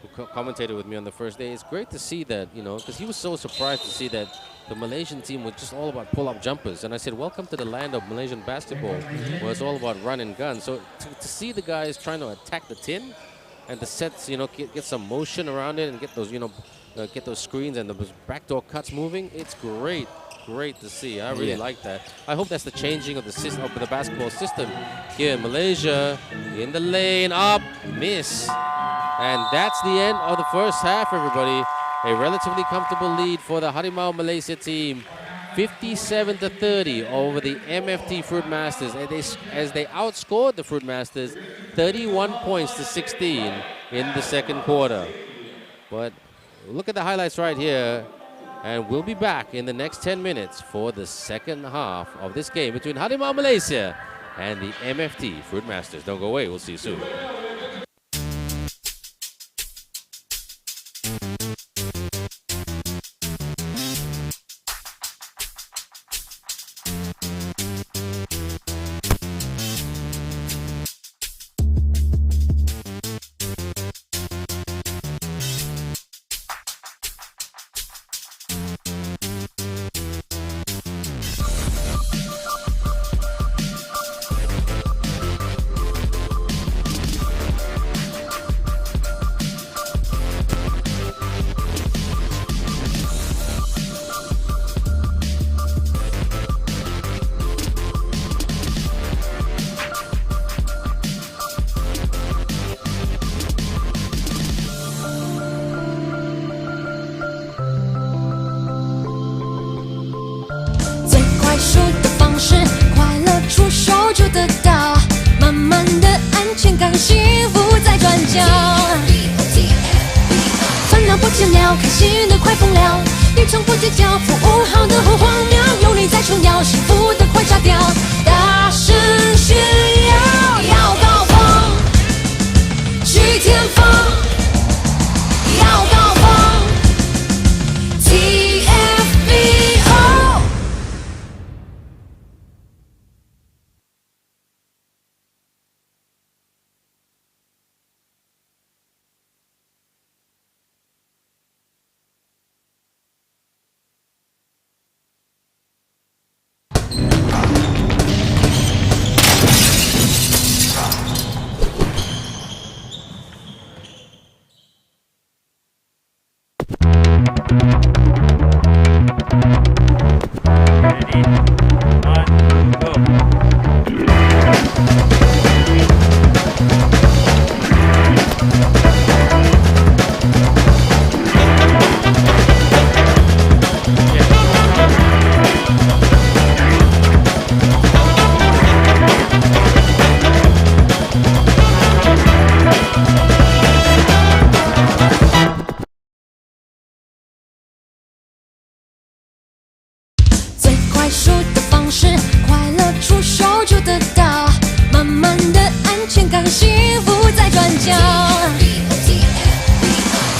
who commentated with me on the first day. It's great to see that, because he was so surprised to see that the Malaysian team was just all about pull-up jumpers. And I said, welcome to the land of Malaysian basketball, where it's all about run and gun. So to see the guys trying to attack the tin and the sets, get some motion around it and get those, get those screens and those backdoor cuts moving, it's great. Great to see. I really like that. I hope that's the changing of the system, of the basketball system here in Malaysia. In the lane, up, miss. And that's the end of the first half, everybody. A relatively comfortable lead for the Harimau Malaysia team. 57-30 over the MFT Fruitmasters. As they outscored the Fruitmasters 31 points to 16 in the second quarter. But look at the highlights right here. And we'll be back in the next 10 minutes for the second half of this game between Harimau Malaysia and the MFT Fruitmasters. Don't go away. We'll see you soon. 见了，开心的快疯了，你从不计较，服务好的很荒谬，有你在重要，幸福的快炸掉，大声炫耀，要高峰，去天峰，要高峰 ，TFBO。最快速的方式，快乐出手就得到，慢慢的安全感，幸福在转角。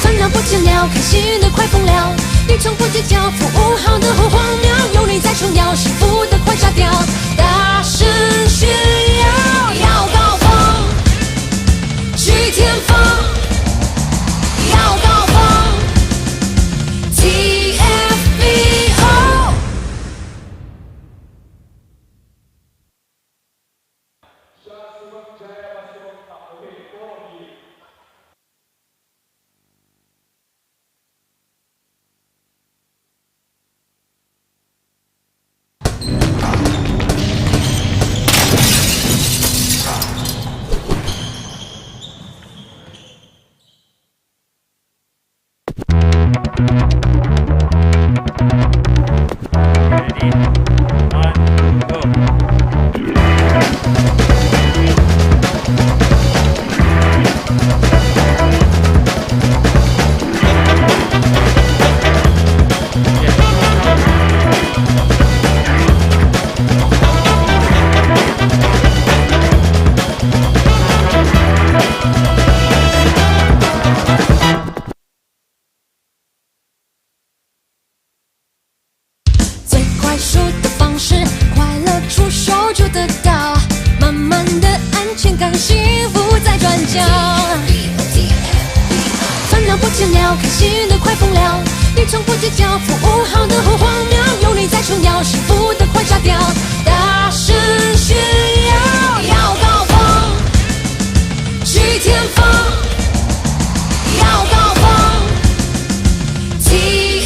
烦恼不见了，开心的快疯了，你从不计较，服务好的很荒谬，有你在重要，幸福的快炸掉，大声炫耀，要高峰，去天峰，要高峰 ，TFBO。最快速的方式，快乐出手就得到，慢慢的安全感，幸福在转角。烦恼不见了，开心的快疯了，你从不计较，服务好的很荒谬，有你在重要，幸福的快炸掉，大声炫耀，要高峰，去天峰，要高峰 ，TFBO。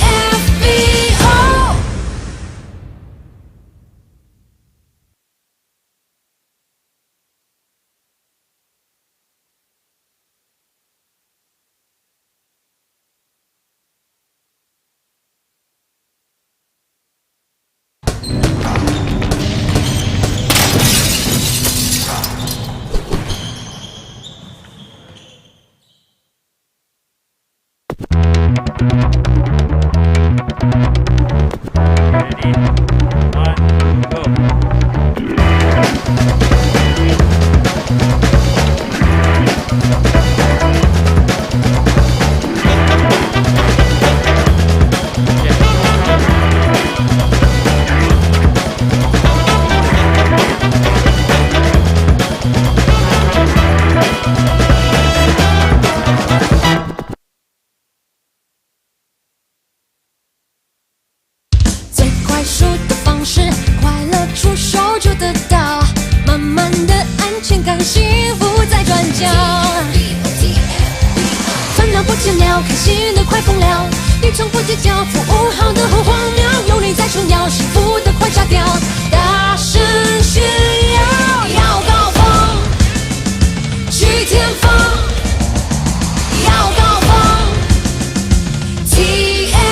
最快速的方式，快乐出手就得到，慢慢的安全感，幸福在转角。烦恼不见了，开心的快疯了，你从不计较，服务好的很荒谬，有你在重要，幸福的快炸掉，大声炫耀，要高峰，去天峰，要高峰 ，TFBO。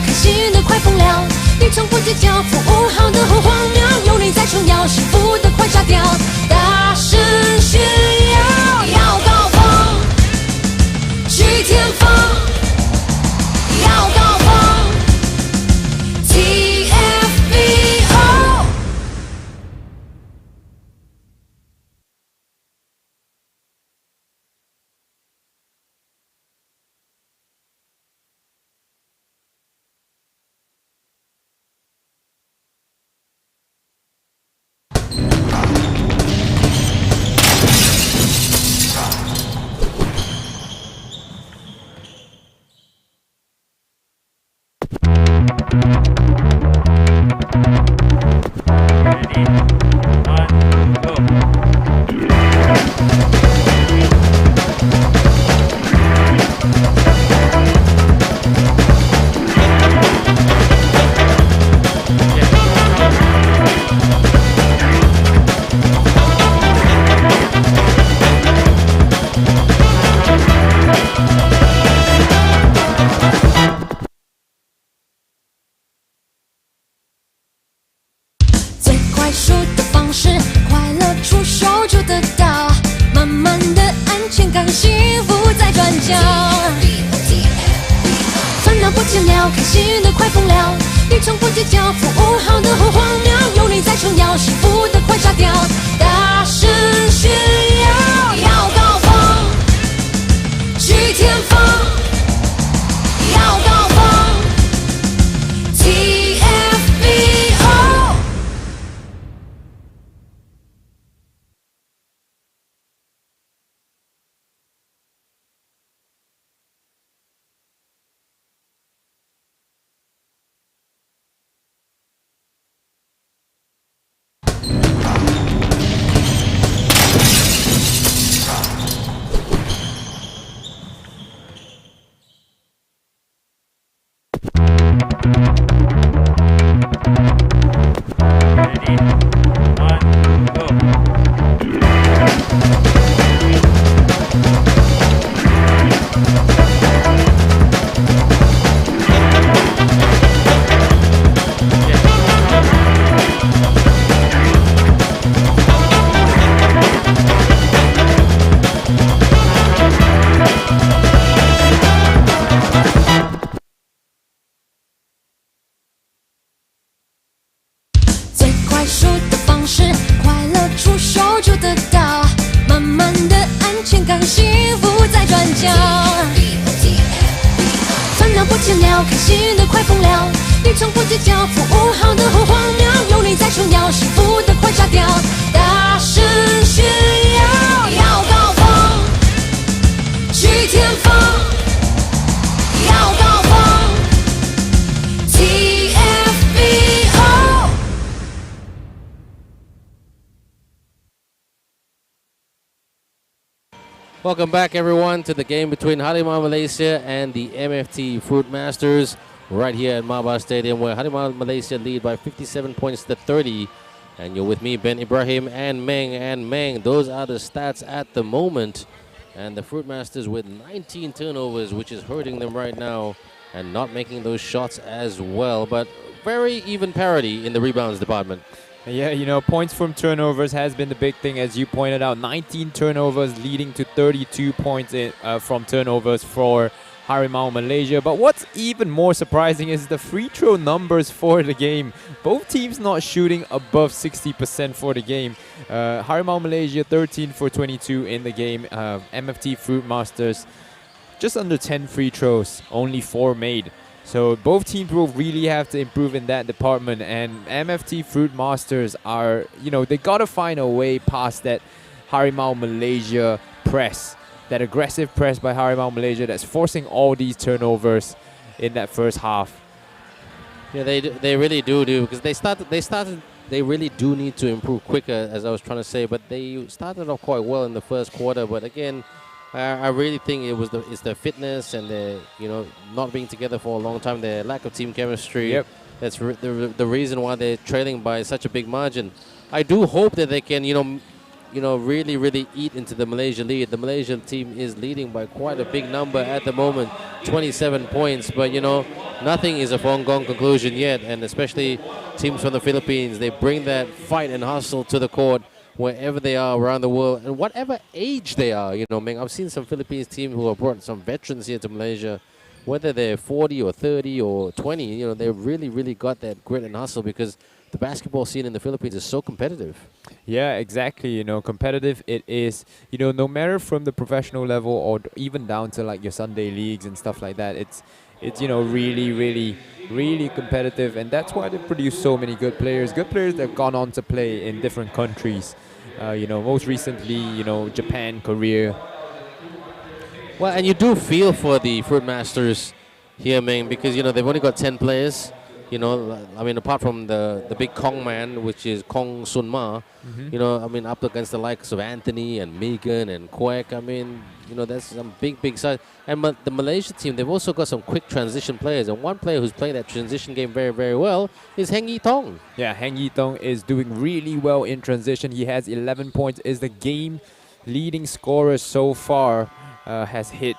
开心的快疯了，你从不计较服务好的好荒谬，有你在重要，幸福的快炸掉，大声炫耀，要高峰，去天峰，要高峰 TFBO。最快速的方式，快乐出手就得到，慢慢的安全感，幸福在转角。烦恼不见了，开心的快疯了，你从不计较服务好的好荒谬，有你在重要，幸福的快炸掉，大声炫耀，要高峰，去天峰，要高峰 TFBO。最快速的方式，快乐出手就得到，慢慢的安全感，幸福在转角。烦恼不见了，开心的快疯了，你从不计较服务好的好荒谬，有你在重要，幸福的快炸掉，大声炫耀，要高峰，去天峰，要高峰 TFBO。Welcome back, everyone, to the game between Harimau Malaysia and the MFT Fruitmasters right here at Maba Stadium, where Harimau Malaysia lead by 57 points to 30. And you're with me, Ben Ibrahim and Meng. And Meng, those are the stats at the moment. And the Fruitmasters with 19 turnovers, which is hurting them right now, and not making those shots as well. But very even parity in the rebounds department. Yeah, you know, points from turnovers has been the big thing, as you pointed out. 19 turnovers leading to 32 points from turnovers for Harimau Malaysia. But what's even more surprising is the free throw numbers for the game. Both teams not shooting above 60% for the game. Harimau Malaysia 13 for 22 in the game. MFT Fruitmasters just under 10 free throws, only 4 made. So both teams will really have to improve in that department, and MFT Fruitmasters are, you know, they got to find a way past that Harimau Malaysia press, that aggressive press by Harimau Malaysia that's forcing all these turnovers in that first half. Yeah, they really do, because they really do need to improve quicker, as I was trying to say, but they started off quite well in the first quarter, but again, I really think it's the fitness and the, you know, not being together for a long time, the lack of team chemistry. Yep. That's the reason why they're trailing by such a big margin. I do hope that they can, you know, really eat into the Malaysia lead. The Malaysian team is leading by quite a big number at the moment, 27 points. But, nothing is a foregone conclusion yet. And especially teams from the Philippines, they bring that fight and hustle to the court wherever they are around the world and whatever age they are. Meng, I've seen some Philippines team who have brought some veterans here to Malaysia, whether they're 40 or 30 or 20, they really got that grit and hustle because the basketball scene in the Philippines is so competitive. Yeah, exactly. Competitive it is. No matter from the professional level or even down to like your Sunday leagues and stuff like that, it's really competitive, and that's why they produce so many good players that have gone on to play in different countries. Most recently, Japan, Korea. Well, and you do feel for the Fruitmasters here, Ming, because they've only got 10 players. Apart from the big Kong man, which is Kong Sun Ma, up against the likes of Anthony and Megan and Kwek, that's some big size. And the Malaysia team, they've also got some quick transition players. And one player who's playing that transition game very well is Heng Yi Tong. Yeah, Heng Yi Tong is doing really well in transition. He has 11 points, is the game leading scorer so far, has hit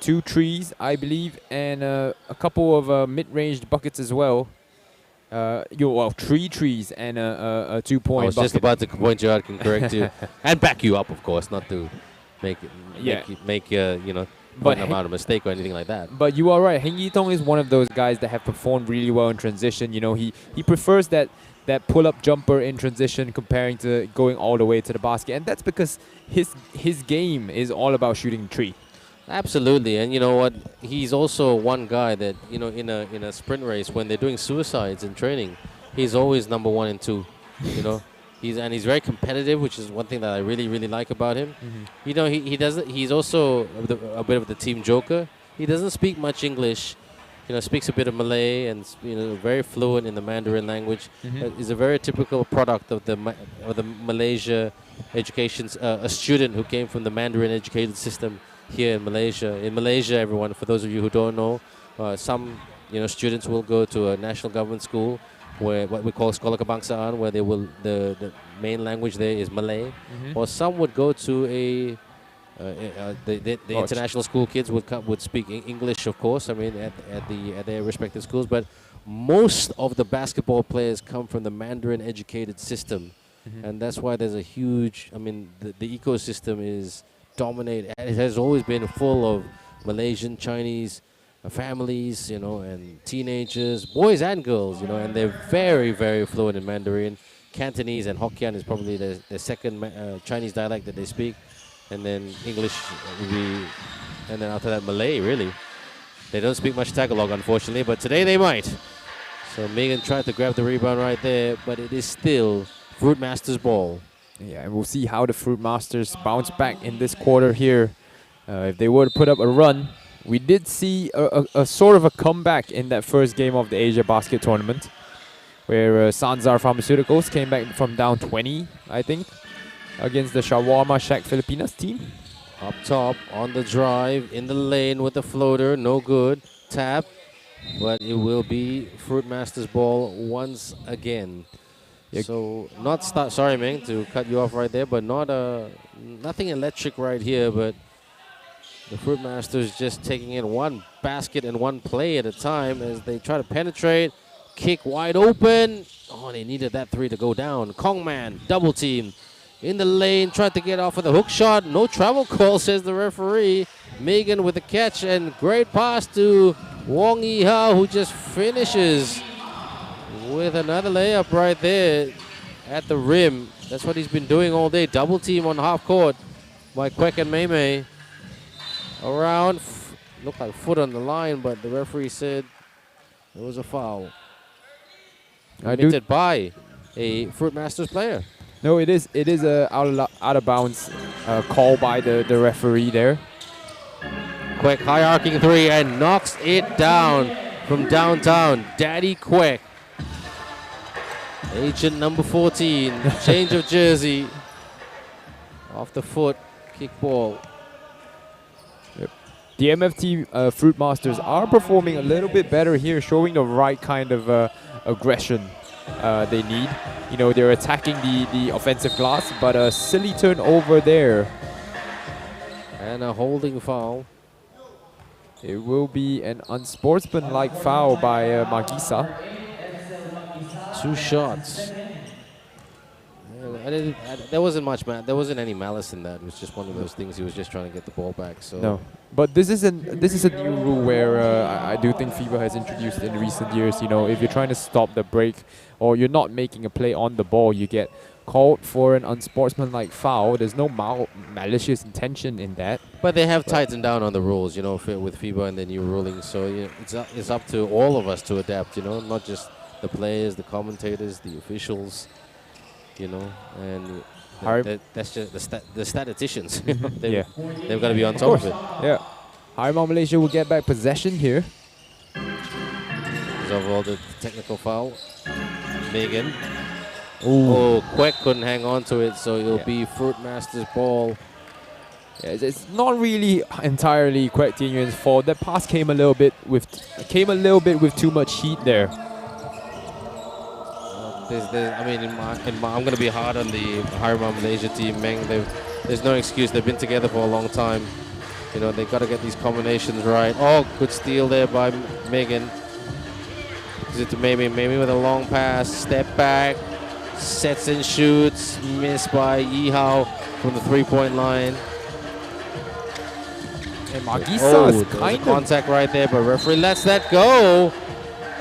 2 trees, I believe, and a couple of mid-range buckets as well. 3 trees and a 2-point bucket. I was just about to point you out, can correct you. And back you up, of course, not to make point them out a mistake or anything like that. But you are right. Heng Yi Tong is one of those guys that have performed really well in transition. He prefers that pull-up jumper in transition comparing to going all the way to the basket. And that's because his game is all about shooting 3. Absolutely, and you know what? He's also one guy that in a sprint race when they're doing suicides in training, he's always number 1 and 2. He's very competitive, which is one thing that I really like about him. Mm-hmm. He doesn't. He's also a bit of the team joker. He doesn't speak much English. Speaks a bit of Malay and very fluent in the Mandarin language. Mm-hmm. Is a very typical product of the Malaysia education. A student who came from the Mandarin educated system here in Malaysia. In Malaysia, everyone, for those of you who don't know, some students will go to a national government school where what we call Sekolah Kebangsaan, where the main language there is Malay, mm-hmm. or some would go to the international school kids would speak English, of course. At their respective schools, but most of the basketball players come from the Mandarin educated system, mm-hmm. and that's why there's a huge. The ecosystem is dominate. It has always been full of Malaysian, Chinese families, and teenagers, boys and girls, and they're very fluent in Mandarin. Cantonese and Hokkien is probably the second Chinese dialect that they speak, and then English will be, and then after that Malay. Really, they don't speak much Tagalog, unfortunately, but today they might. So Megan tried to grab the rebound right there, but it is still Fruitmasters ball. Yeah, and we'll see how the Fruitmasters bounce back in this quarter here. If they were to put up a run, we did see a sort of a comeback in that first game of the AsiaBasket tournament, where Sanzar Pharmaceuticals came back from down 20, I think, against the Shawarma Shack Filipinas team. Up top, on the drive, in the lane with the floater, no good. Tap, but it will be Fruitmasters ball once again. So sorry, Ming, to cut you off right there, but nothing electric right here, but the Fruitmasters just taking in one basket and one play at a time as they try to penetrate, kick wide open. Oh, they needed that 3 to go down. Kongman, double team in the lane, tried to get off with a hook shot. No travel call, says the referee. Megan with the catch and great pass to Wong Yi-ha, who just finishes with another layup right there at the rim. That's what he's been doing all day. Double team on half court by Kwek and Mei. Around, looked like foot on the line, but the referee said it was a foul. Committed by a Fruitmasters player. No, it is a out of bounds call by the referee there. Kwek high arcing 3 and knocks it down from downtown. Daddy Kwek. Agent number 14, change of jersey. Off the foot, kick ball. Yep. The MFT Fruitmasters are performing a little bit better here, showing the right kind of aggression they need. You know, they're attacking the offensive glass, but a silly turnover there. And a holding foul. It will be an unsportsmanlike foul by Magisa. 2 shots. There wasn't much, there wasn't any malice in that. It was just one of those things. He was just trying to get the ball back. So No, but this is a new rule where I do think FIBA has introduced in recent years. You know, if you're trying to stop the break or you're not making a play on the ball, you get called for an unsportsmanlike foul. There's no malicious intention in that. But they have tightened down on the rules, you know, with FIBA and the new rulings. So it's up to all of us to adapt, you know, not just the players, the commentators, the officials, you know, and that's just the statisticians. They've got to be on top of it. Yeah. Harimau Malaysia will get back possession here. Because of all the technical foul. Megan. Ooh. Oh, Quek couldn't hang on to it, so it'll be Fruitmasters' ball. Yeah, it's not really entirely Quek Tianyuan's fault. That pass came a little bit with too much heat there. I mean, I'm going to be hard on the Harimau Malaysia team, Meng. There's no excuse. They've been together for a long time. You know, they've got to get these combinations right. Oh, good steal there by Megan. Gives it to Mamie. Mamie with a long pass. Step back. Sets and shoots. Missed by Yihao from the 3-point line. And Magisa is kind of contact right there, but referee lets that go.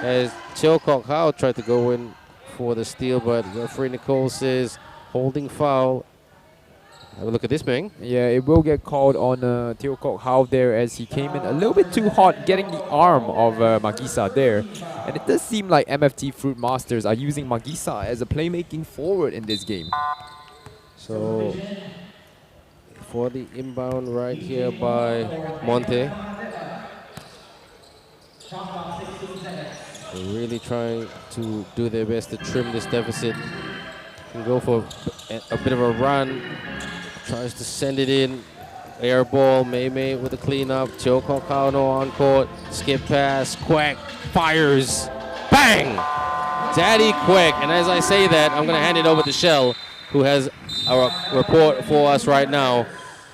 As Teo Kok Hao tried to go in for the steal, but referee Nicole says holding foul. Have a look at this, Meng. Yeah, it will get called on Teo Kok Hao there as he came in a little bit too hot, getting the arm of Magisa there. And it does seem like MFT Fruitmasters are using Magisa as a playmaking forward in this game. So, for the inbound right here by Monte. They're really trying to do their best to trim this deficit. Can go for a bit of a run. Tries to send it in. Air ball. Mei with the cleanup. Teo Kok Hao on court. Skip pass. Quack fires. Bang! Daddy Quack. And as I say that, I'm going to hand it over to Shell, who has a report for us right now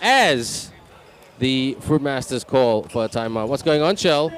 as the Fruitmasters call for a timeout. What's going on, Shell?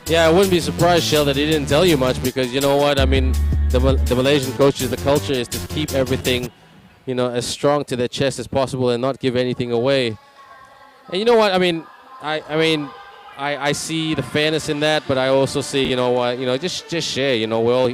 Yeah, I wouldn't be surprised, Shell, that he didn't tell you much, because you know what? I mean, the Malaysian coaches, the culture is to keep everything, you know, as strong to their chest as possible and not give anything away. And you know what? I mean, I see the fairness in that, but I also see, you know what? You know, just share. You know, well,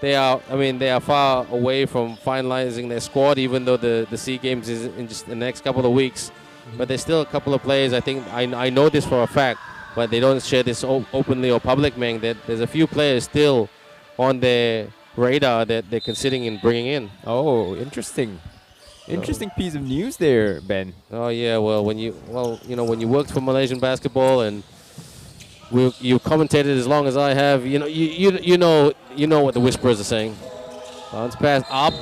they are far away from finalizing their squad, even though the SEA Games is in just the next couple of weeks. But there's still a couple of players. I think I know this for a fact. But they don't share this openly or public, Meng. That there's a few players still on their radar that they're considering in bringing in. Oh, interesting. Interesting piece of news there, Ben. Oh yeah, well when you worked for Malaysian basketball and you commentated as long as I have, you know what the whisperers are saying. Bounce pass up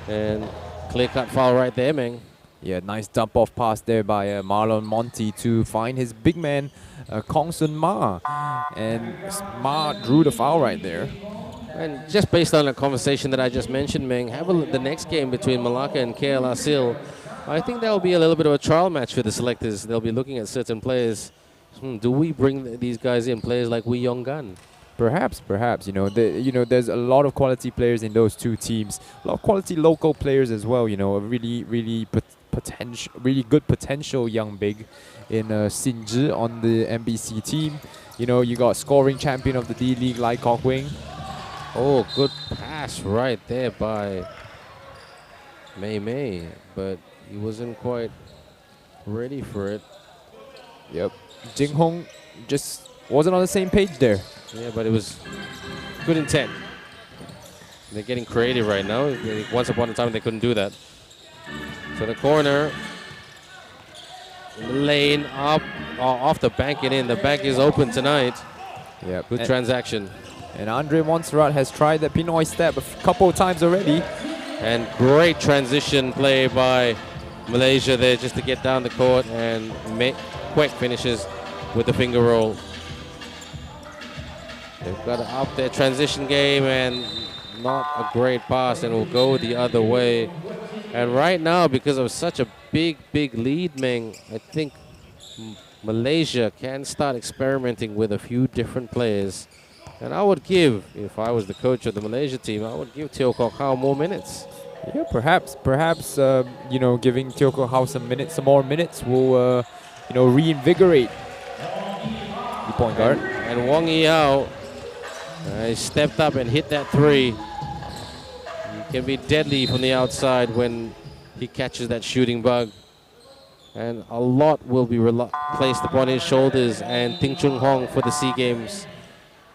and clear cut foul right there, Meng. Yeah, nice dump-off pass there by Marlon Monty to find his big man, Kong Sun Ma. And Ma drew the foul right there. And just based on the conversation that I just mentioned, Meng, have a look the next game between Malacca and KL Asil. I think that will be a little bit of a trial match for the selectors. They'll be looking at certain players. Do we bring these guys in, players like Wee Yong Gan? Perhaps. There's a lot of quality players in those two teams. A lot of quality local players as well. You know, a really good potential young big in Xin Zhi on the MBC team. You know, you got scoring champion of the D-League, Lai Kok Wing. Oh, good pass right there by Mei, but he wasn't quite ready for it. Yep. Jing Hong just wasn't on the same page there. Yeah, but it was good intent. They're getting creative right now. Once upon a time, they couldn't do that. So the corner, lane up, off the bank and in. The bank is open tonight. Yeah, Good transaction. And Andre Montserrat has tried the Pinoy step a couple of times already. And great transition play by Malaysia there just to get down the court, and quick finishes with the finger roll. They've got to up their transition game, and not a great pass, and will go the other way. And right now, because of such a big lead, Meng, I think Malaysia can start experimenting with a few different players. And I would give, if I was the coach of the Malaysia team, I would give Teo Kok Hao more minutes. Yeah, perhaps, you know, giving Teo Kok Hao some more minutes will, you know, reinvigorate the point guard. And Wang Yao stepped up and hit that three. He can be deadly from the outside when he catches that shooting bug. And a lot will be placed upon his shoulders and Ting Chung Hong for the SEA Games.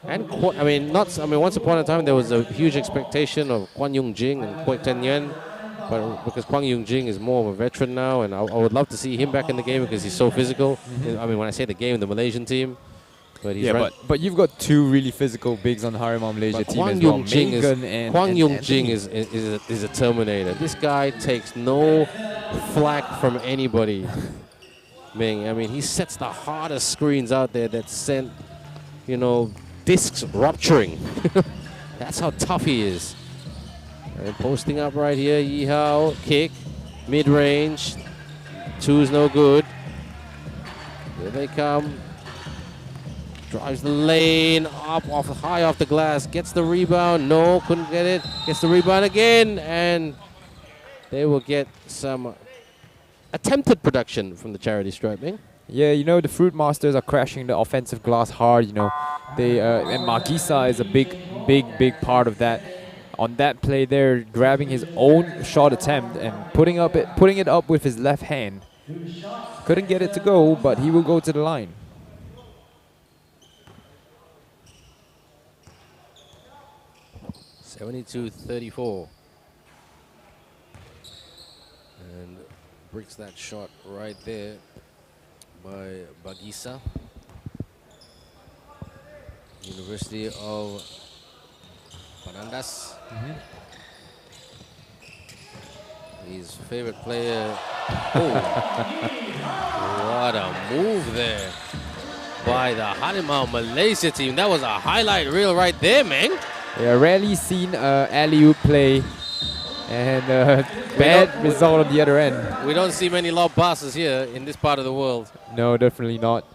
And once upon a time there was a huge expectation of Kwan Yung Jing and Kwek Ten Yen, but because Kwang Yung Jing is more of a veteran now, and I would love to see him back in the game because he's so physical. I mean, when I say the game, the Malaysian team. But he's but you've got two really physical bigs on the Harimau Malaysia team as well. Kwang Yung Jing is a Terminator. This guy takes no flack from anybody. Ming, I mean, he sets the hardest screens out there that sent, you know, discs rupturing. That's how tough he is. And posting up right here, Yi Hao, kick, mid-range, two's no good. Here they come. Drives the lane, high off the glass, gets the rebound, no, couldn't get it, gets the rebound again, and they will get some attempted production from the charity stripe, Ming. Yeah, you know, the Fruitmasters are crashing the offensive glass hard, you know. They and Magisa is a big part of that. On that play there, grabbing his own shot attempt and putting it up with his left hand. Couldn't get it to go, but he will go to the line. (72-34), and breaks that shot right there by Bagisa, University of Panandas. His favorite player. Oh, what a move there by the Harimau Malaysia team. That was a highlight reel right there, man. Yeah, rarely seen alley-oop play, and bad result on the other end. We don't see many lob passes here in this part of the world. No, definitely not.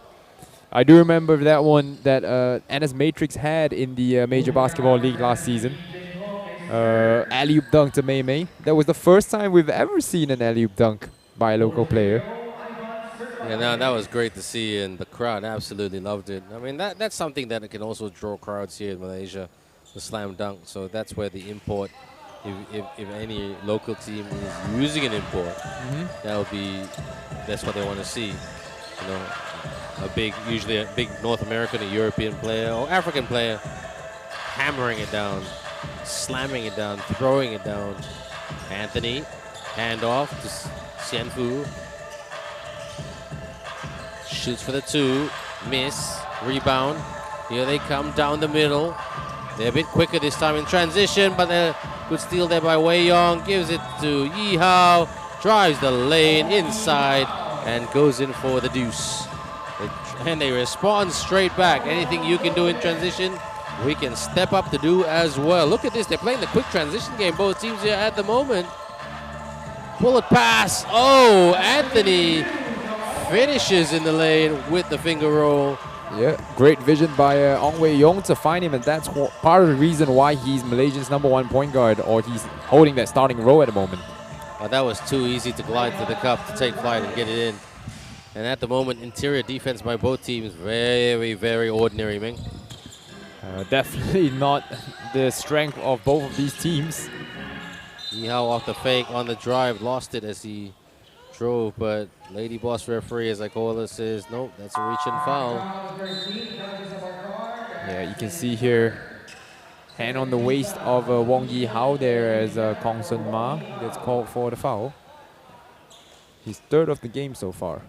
I do remember that one that NS Matrix had in the Major Basketball League last season. Alley-oop dunk to Mei Mei. That was the first time we've ever seen an alley-oop dunk by a local player. Yeah, no, that was great to see, and the crowd absolutely loved it. I mean, that's something that can also draw crowds here in Malaysia, the slam dunk. So that's where the import, if any local team is using an import, that's what they want to see. You know, usually a big North American, a European player or African player hammering it down, slamming it down, throwing it down. Anthony, handoff to Xianfu. Shoots for the two, miss, rebound. Here they come down the middle. They're a bit quicker this time in transition, but a good steal there by Wei Yong. Gives it to Yi Hao, drives the lane inside and goes in for the deuce. And they respond straight back. Anything you can do in transition, we can step up to do as well. Look at this, they're playing the quick transition game, both teams here at the moment. Bullet pass, oh, Anthony finishes in the lane with the finger roll. Yeah, great vision by Ong Wei Yong to find him, and that's part of the reason why he's Malaysia's #1 point guard, or he's holding that starting row at the moment. That was too easy to glide to the cup, to take flight and get it in. And at the moment, interior defense by both teams, very, very ordinary, Ming. Definitely not the strength of both of these teams. Yi Hao off the fake on the drive, lost it as he drove, but Lady Boss referee, as I call her, says, nope, that's a reach and foul. Yeah, you can see here, hand on the waist of Wong Yi Hao there as Kong Sun Ma gets called for the foul. He's third of the game so far.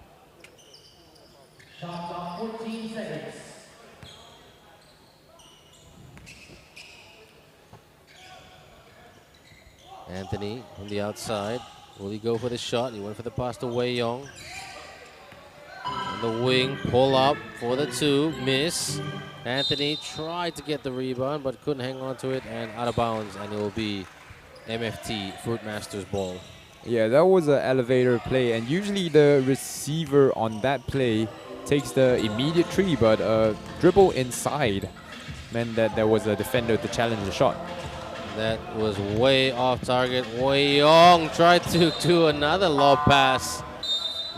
Anthony on the outside. Will he go for the shot? He went for the pass to Wei Yong. On the wing, pull up for the 2, miss. Anthony tried to get the rebound, but couldn't hang on to it, and out of bounds, and it will be MFT Fruitmasters ball. Yeah, that was an elevator play, and usually the receiver on that play takes the immediate tree, but dribble inside meant that there was a defender to challenge the shot. That was way off target. Wei Yong tried to do another lob pass,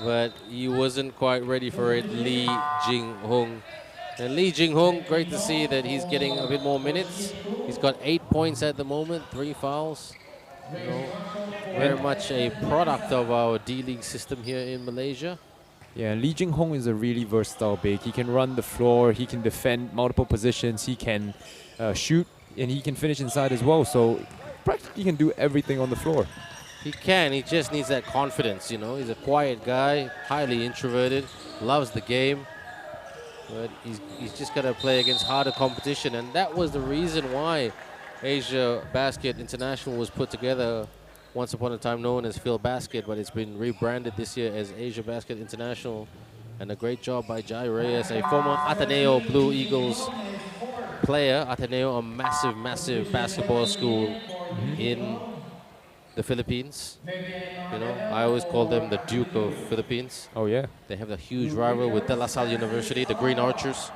but he wasn't quite ready for it. Lee Jing Hung. And Lee Jing Hung, great to see that he's getting a bit more minutes. He's got 8 points at the moment, 3 fouls. You know, very much a product of our D-League system here in Malaysia. Yeah, Lee Jing Hong is a really versatile big. He can run the floor, he can defend multiple positions, he can shoot, and he can finish inside as well. So practically can do everything on the floor. He can, he just needs that confidence, you know. He's a quiet guy, highly introverted, loves the game. But he's just got to play against harder competition. And that was the reason why AsiaBasket International was put together once upon a time known as Phil Basket, but it's been rebranded this year as AsiaBasket International. And a great job by Jai Reyes, a former Ateneo Blue Eagles player. Ateneo, a massive, massive basketball school in the Philippines. You know, I always call them the Duke of Philippines. Oh, yeah. They have a huge rival with De La Salle University, the Green Archers.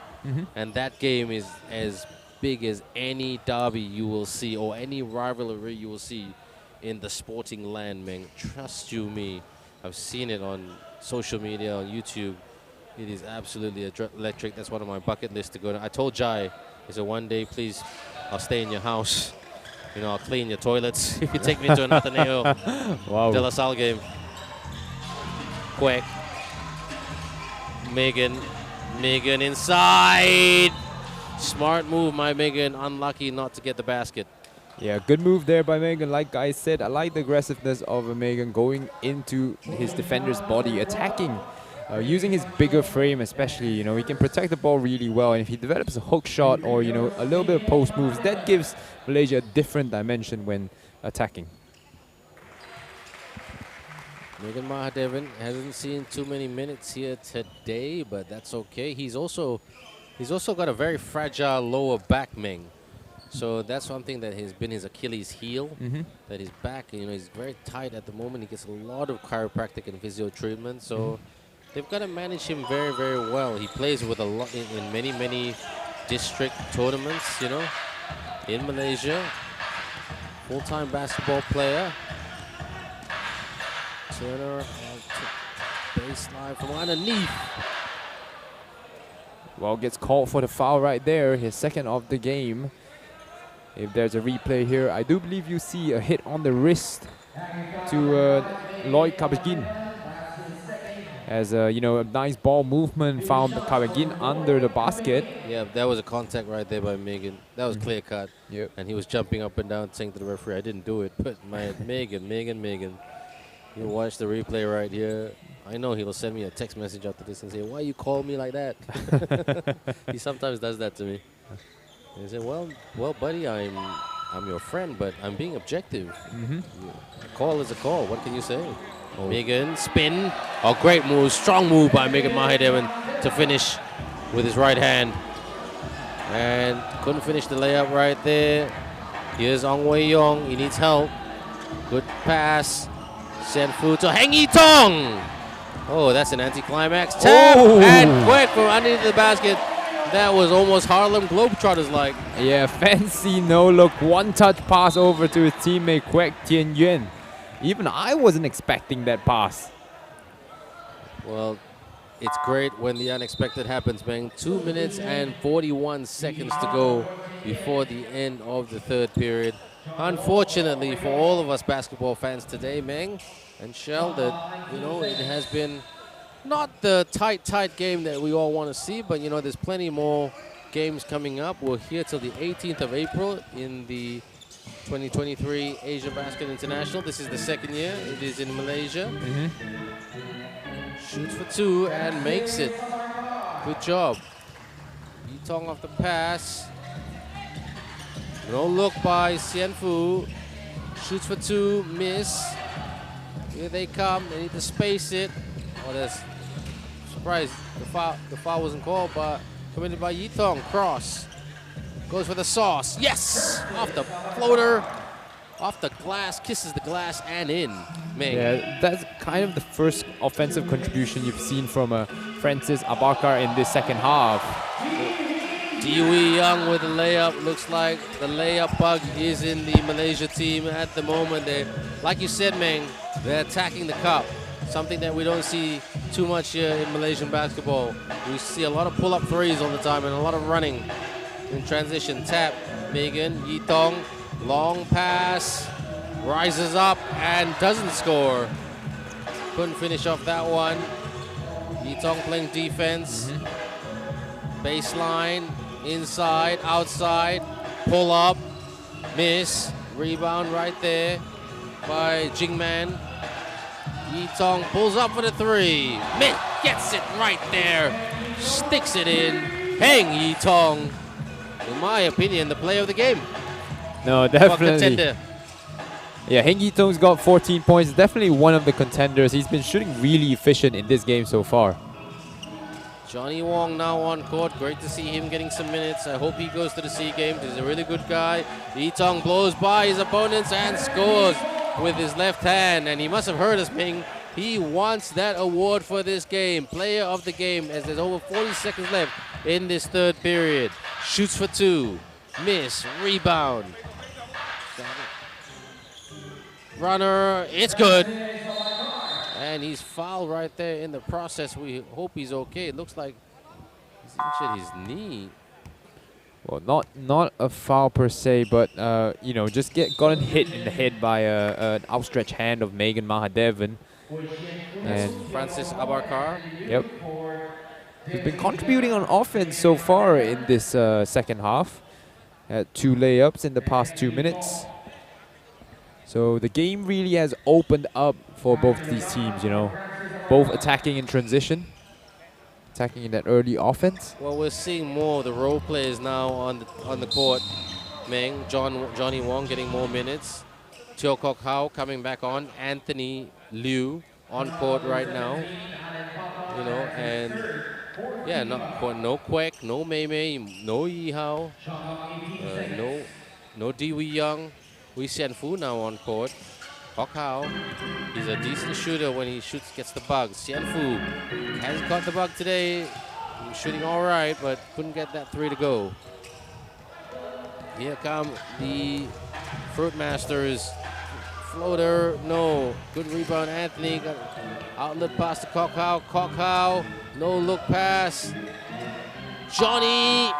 And that game is as big as any derby you will see or any rivalry you will see in the sporting land, man. Trust you me. I've seen it on social media, on YouTube. It is absolutely electric. That's one of my bucket lists to go to. I told Jai, I said, one day, please, I'll stay in your house. You know, I'll clean your toilets if you take me to an Ateneo De La Salle game. Quick. Megan inside. Smart move, my Megan. Unlucky not to get the basket. Yeah, good move there by Megan. Like I said, I like the aggressiveness of Megan going into his defender's body, attacking, using his bigger frame especially. You know, he can protect the ball really well. And if he develops a hook shot or, you know, a little bit of post moves, that gives Malaysia a different dimension when attacking. Megan Mahadevan hasn't seen too many minutes here today, but that's okay. He's also got a very fragile lower back, Meng. So that's something that has been his Achilles heel, that his back, you know, he's very tight at the moment. He gets a lot of chiropractic and physio treatment. So they've got to manage him very, very well. He plays with a lot in many, many district tournaments, you know, in Malaysia. Full-time basketball player. Turner baseline from underneath. Well, gets called for the foul right there, his second of the game. If there's a replay here, I do believe you see a hit on the wrist to Lloyd Kabagin. As you know, a nice ball movement found Kabagin under the basket. Yeah, that was a contact right there by Megan. That was clear cut. Yep. And he was jumping up and down saying to the referee, I didn't do it. But my Megan. You watch the replay right here. I know he'll send me a text message after this and say, why you call me like that? He sometimes does that to me. And he said, well, buddy, I'm your friend, but I'm being objective. A call is a call. What can you say? Oh. Megan, spin. Oh, great move. Strong move by Megan Mahadevan to finish with his right hand. And couldn't finish the layup right there. Here's Ong Wei Yong. He needs help. Good pass. Send Fu to Heng Yi Tong. Oh, that's an anticlimax. Tap and quick from underneath the basket. That was almost Harlem Globetrotters-like. Yeah, fancy no-look, one-touch pass over to his teammate Kwek Tien Yuen. Even I wasn't expecting that pass. Well, it's great when the unexpected happens, man. 2 minutes and 41 seconds to go before the end of the third period. Unfortunately for all of us basketball fans today, Meng, and Shell that, it has been not the tight game that we all want to see, but, there's plenty more games coming up. We're here till the 18th of April in the 2023 AsiaBasket International. This is the second year. It is in Malaysia. Shoots for two and makes it. Good job. Yitong off the pass. No look by Xianfu. Shoots for two, miss. Here they come. They need to space it. Oh, that's surprised the foul wasn't called, but committed by Yitong. Cross. Goes for the sauce. Yes! Off the floater. Off the glass. Kisses the glass and in. Meng. Yeah, that's kind of the first offensive contribution you've seen from Francis Abakar in this second half. Dewey Young with a layup. Looks like the layup bug is in the Malaysia team at the moment. Like you said, Meng, they're attacking the cup. Something that we don't see too much here in Malaysian basketball. We see a lot of pull-up threes all the time and a lot of running in transition. Tap, Megan, Yitong, long pass, rises up and doesn't score. Couldn't finish off that one. Yitong playing defense. Baseline, inside, outside, pull up, miss, rebound right there by Jingman. Yitong pulls up for the three. Mitt gets it right there. Sticks it in. Heng Yitong. In my opinion, the player of the game. No, definitely. Yeah, Heng Yitong's got 14 points. Definitely one of the contenders. He's been shooting really efficient in this game so far. Johnny Wong now on court. Great to see him getting some minutes. I hope he goes to the SEA Games. He's a really good guy. Yitong blows by his opponents and scores with his left hand, and he must have heard us, Ming. He wants that award for this game. Player of the game, as there's over 40 seconds left in this third period. Shoots for two. Miss. Rebound. Runner. It's good. And he's fouled right there in the process. We hope he's okay. It looks like he's injured his knee. Well, not a foul per se, but just gotten hit in the head by an outstretched hand of Megan Mahadevan. And Francis Abarkar. Yep. He's been contributing on offense so far in this second half. Had 2 layups in the past 2 minutes. So the game really has opened up for both these teams, both attacking in transition, attacking in that early offense. Well, we're seeing more of the role players now on the court. Meng, Johnny Wong getting more minutes. Teo Kok Hao coming back on. Anthony Liu on court right now. And yeah, no Kwek, no Mei Mei, no Yi Hao, no Dewey Young. Wei Xianfu now on court. Kok Hao, he's a decent shooter when he gets the bug. Xianfu hasn't caught the bug today. He's shooting all right, but couldn't get that three to go. Here come the Fruitmasters. Floater, no. Good rebound, Anthony. Got outlet pass to Kok Hao. Kok Hao, no look pass. Johnny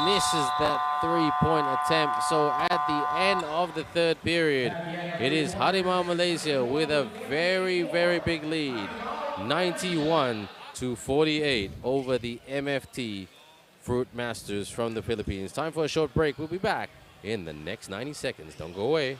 misses that three-point attempt. So at the end of the third period, it is Harimau Malaysia with a very, very big lead. 91-48 over the MFT Fruitmasters from the Philippines. Time for a short break. We'll be back in the next 90 seconds. Don't go away.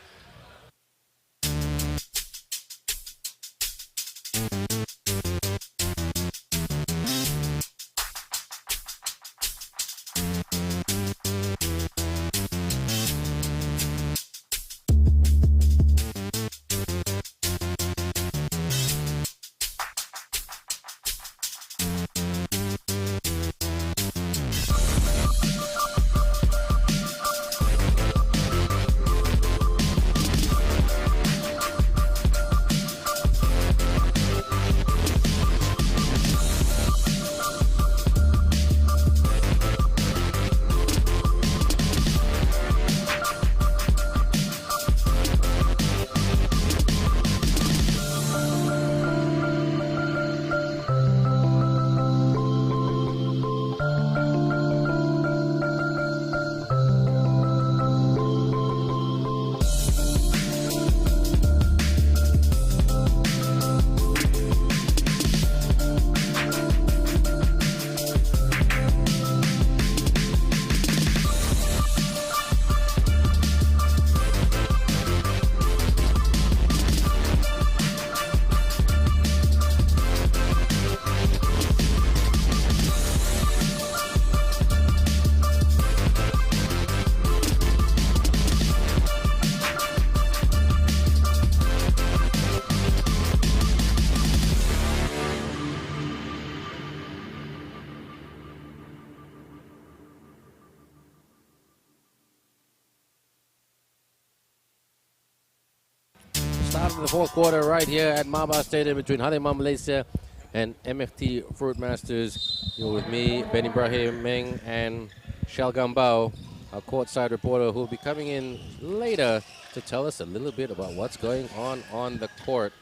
into the fourth quarter right here at Maba Stadium between Harimau Malaysia and MFT Fruitmasters. You're with me, Ben Ibrahim Meng, and Shal Gambao, our courtside reporter, who will be coming in later to tell us a little bit about what's going on the court.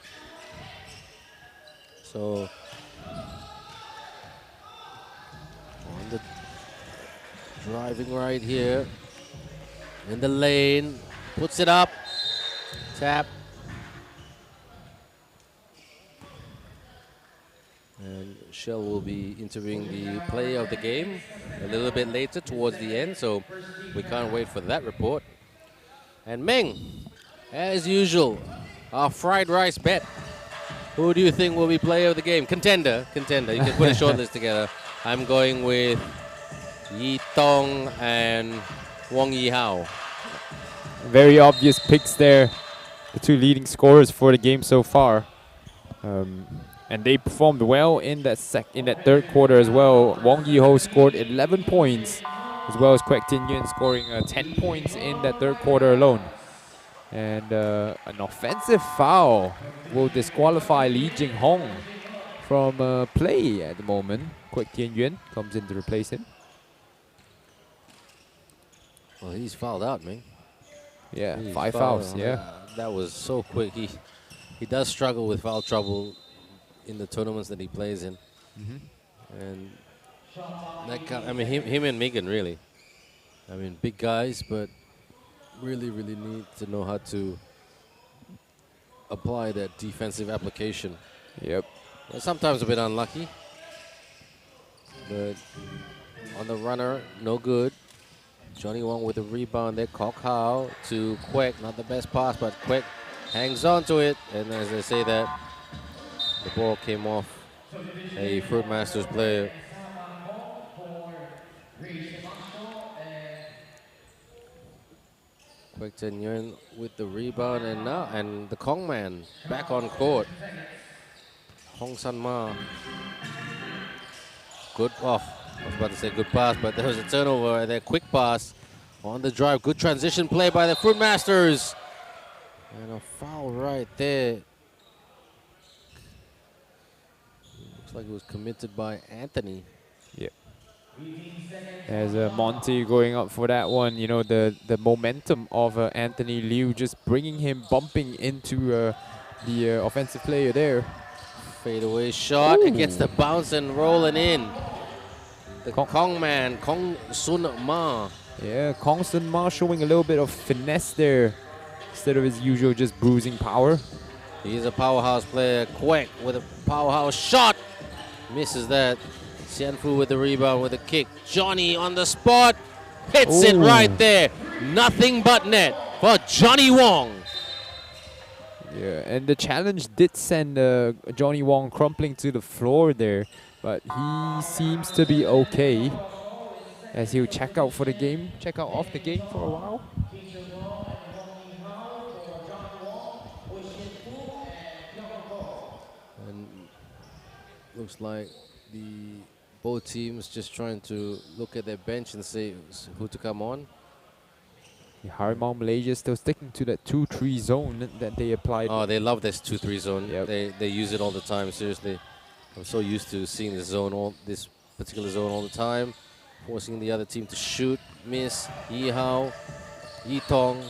So, on the driving right here in the lane, puts it up, tap. And Shell will be interviewing the player of the game a little bit later towards the end, so we can't wait for that report. And Meng, as usual, our fried rice bet. Who do you think will be player of the game? Contender. You can put a short list together. I'm going with Yi Tong and Wong Yi Hao. Very obvious picks there. The two leading scorers for the game so far. And they performed well in that third quarter as well. Wong Yi-ho scored 11 points, as well as Kwek Tin Yuen scoring 10 points in that third quarter alone. And an offensive foul will disqualify Lee Jing Hong from play at the moment. Kwek Tin Yuen comes in to replace him. Well, he's fouled out, man. Yeah, He's 5 fouled fouls, out. yeah. That was so quick. He does struggle with foul trouble in the tournaments that he plays in. And that I mean, him and Megan, really. I mean, big guys, but really need to know how to apply that defensive application. Yep. Well, sometimes a bit unlucky, but on the runner, no good. Johnny Wong with a rebound there. Kok Hao to Kwek. Not the best pass, but Kwek hangs on to it. And as they say that, the ball came off a Fruitmasters player. Kwek Tin Yuen with the rebound, and the Kong man back on court. Hong San Ma. Good off. I was about to say good pass, but there was a turnover and a quick pass on the drive. Good transition play by the Fruitmasters. And a foul right there. Looks like it was committed by Anthony. Yep. As Monty going up for that one, you know, the momentum of Anthony Liu just bringing him bumping into the offensive player there. Fadeaway shot. Ooh. It gets the bounce and rolling in. The Kong man, Kong Sun Ma. Yeah, Kong Sun Ma showing a little bit of finesse there instead of his usual just bruising power. He's a powerhouse player. Kwek with a powerhouse shot. Misses that. Xianfu with the rebound with a kick. Johnny on the spot. Hits it right there. Nothing but net for Johnny Wong. Yeah, and the challenge did send Johnny Wong crumpling to the floor there, but he seems to be okay as he'll check out off the game for a while. And looks like both teams just trying to look at their bench and say who to come on. Harimau Malaysia still sticking to that 2-3 zone that they applied. Oh, they love this 2-3 zone. Yep. They use it all the time. Seriously, I'm so used to seeing this particular zone all the time, forcing the other team to shoot, miss. Yi Hao, Yi Tong,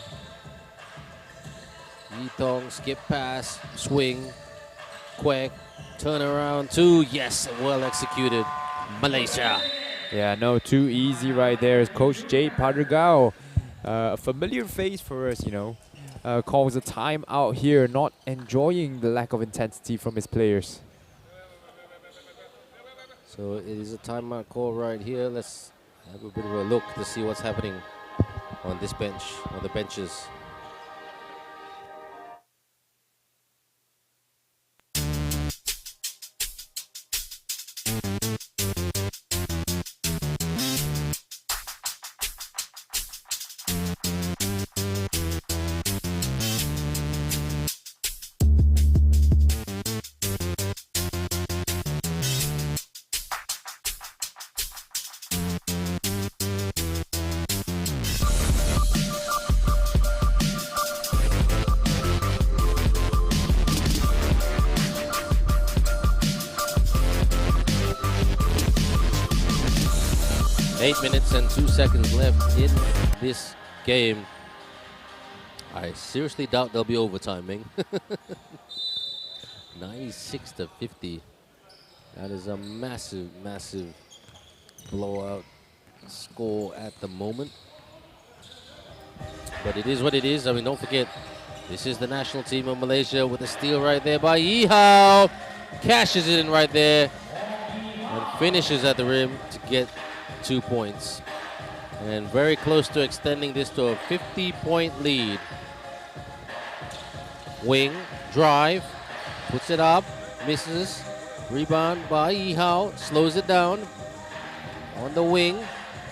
skip pass, swing, Kwek, turn around, two. Yes, well executed, Malaysia. Yeah, no, too easy right there. As Coach Jade Padragao, a familiar face for us, you know, calls a timeout here, not enjoying the lack of intensity from his players. So it is a timeout call right here. Let's have a bit of a look to see what's happening on this bench, on the benches. 8 minutes and 2 seconds left in this game. I seriously doubt there'll be overtime, Ming. 96 to 50. That is a massive, massive blowout score at the moment. But it is what it is. I mean, don't forget, this is the national team of Malaysia with a steal right there by Yihao. Cashes it in right there and finishes at the rim to get 2 points. And very close to extending this to a 50-point lead. Wing, drive, puts it up, misses. Rebound by Yihao, slows it down. On the wing,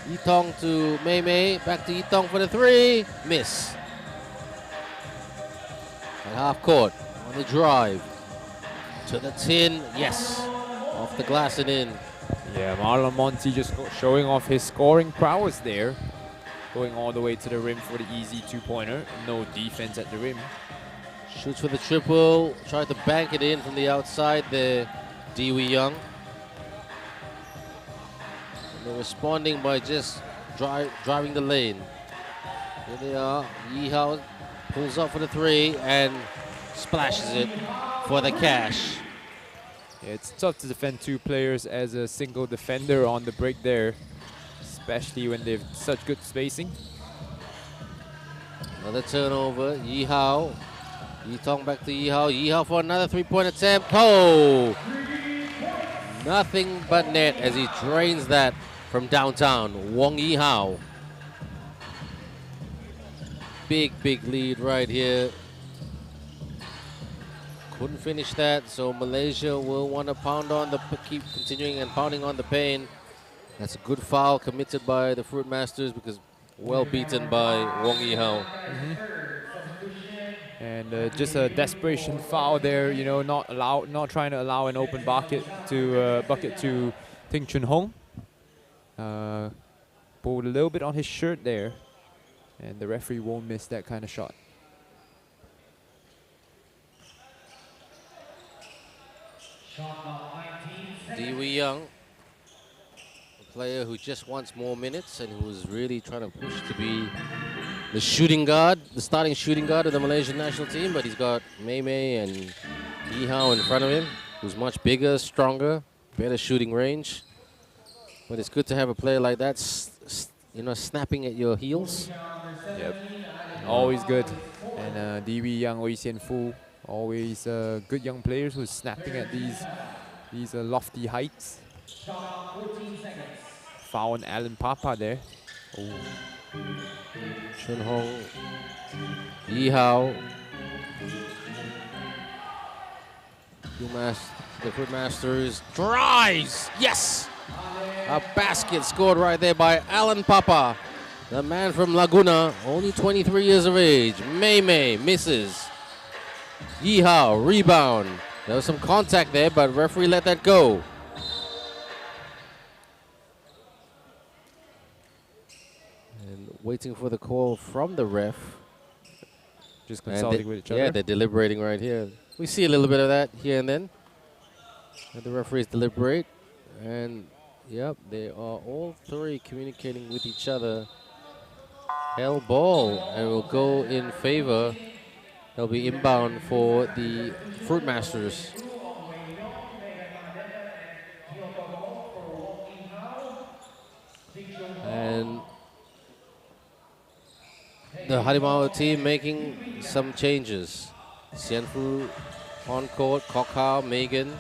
Yitong to Mei Mei, back to Yitong for the three, miss. At half court, on the drive, to the tin, yes. Off the glass and in. Yeah, Marlon Monty just showing off his scoring prowess there. Going all the way to the rim for the easy two-pointer. No defense at the rim. Shoots for the triple, tried to bank it in from the outside there, Dewey Young. And they're responding by just driving the lane. Here they are, Yihao pulls up for the three and splashes it for the cash. Yeah, it's tough to defend two players as a single defender on the break there, especially when they've such good spacing. Another turnover, Yihao. Yitong back to Yihao. Yihao for another three-point attempt. Oh! Nothing but net as he drains that from downtown. Wong Yihao. Big, big lead right here. Couldn't finish that, so Malaysia will want to pound on the, keep continuing and pounding on the pain. That's a good foul committed by the Fruitmasters because well beaten by Wong Yihao. And just a desperation foul there, you know, not trying to allow an open bucket to Ting Chun Hong. Pulled a little bit on his shirt there, and the referee won't miss that kind of shot. Dewey Young, a player who just wants more minutes and who was really trying to push to be the shooting guard, the starting shooting guard of the Malaysian national team, but he's got Mei Mei and Yihao in front of him, who's much bigger, stronger, better shooting range. But it's good to have a player like that, you know, snapping at your heels. Yep, always good. And Dewey Young, Wei Xian Fu, always good young players who's snapping at these lofty heights. Foul on Alan Papa there. Oh. Chun Hong, Yihao. The Fruitmasters drives, yes! A basket scored right there by Alan Papa, the man from Laguna, only 23 years of age. Mei Mei misses. Yihao, rebound. There was some contact there, but referee let that go. And waiting for the call from the ref. Just consulting with each other. Yeah, they're deliberating right here. We see a little bit of that here and then. And the referees deliberate. And, yep, they are all three communicating with each other. Held ball, and will go in favor. They'll be inbound for the Fruitmasters. And the Harimau team making some changes. Xianfu on court, Kokhao, Megan,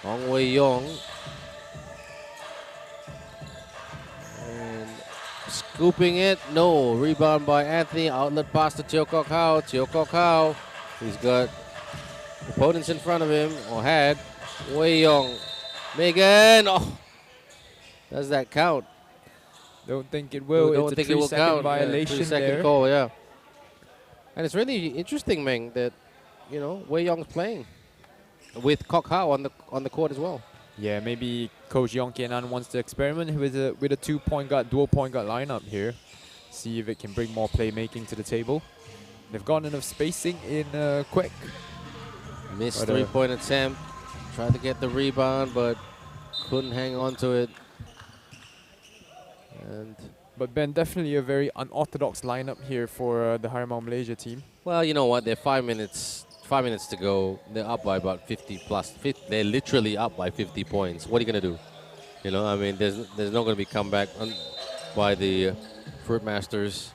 Ong Wei Yong. And scooping it, no. Rebound by Anthony, outlet pass to Teo Kokhao. Teo Kokhao, he's got opponents in front of him, or had. Wei Yong, Megan, oh. Does that count? Don't think it will. Don't it's think a it will 3-second count. violation 3-second there. call, yeah. And it's really interesting, Meng, that, you know, Wei Yong's playing with Kokhao on the court as well. Yeah, maybe Coach Yong Kian wants to experiment with a two-point guard, dual point guard lineup here. See if it can bring more playmaking to the table. They've got enough spacing in quick. Missed three-point attempt. Tried to get the rebound, but couldn't hang on to it. And But Ben, definitely a very unorthodox lineup here for the Harimau Malaysia team. well, you know what? They're 5 minutes to go. They're up by about 50 plus. They're literally up by 50 points. What are you gonna do? You know, I mean, there's not gonna be comeback by the Fruitmasters.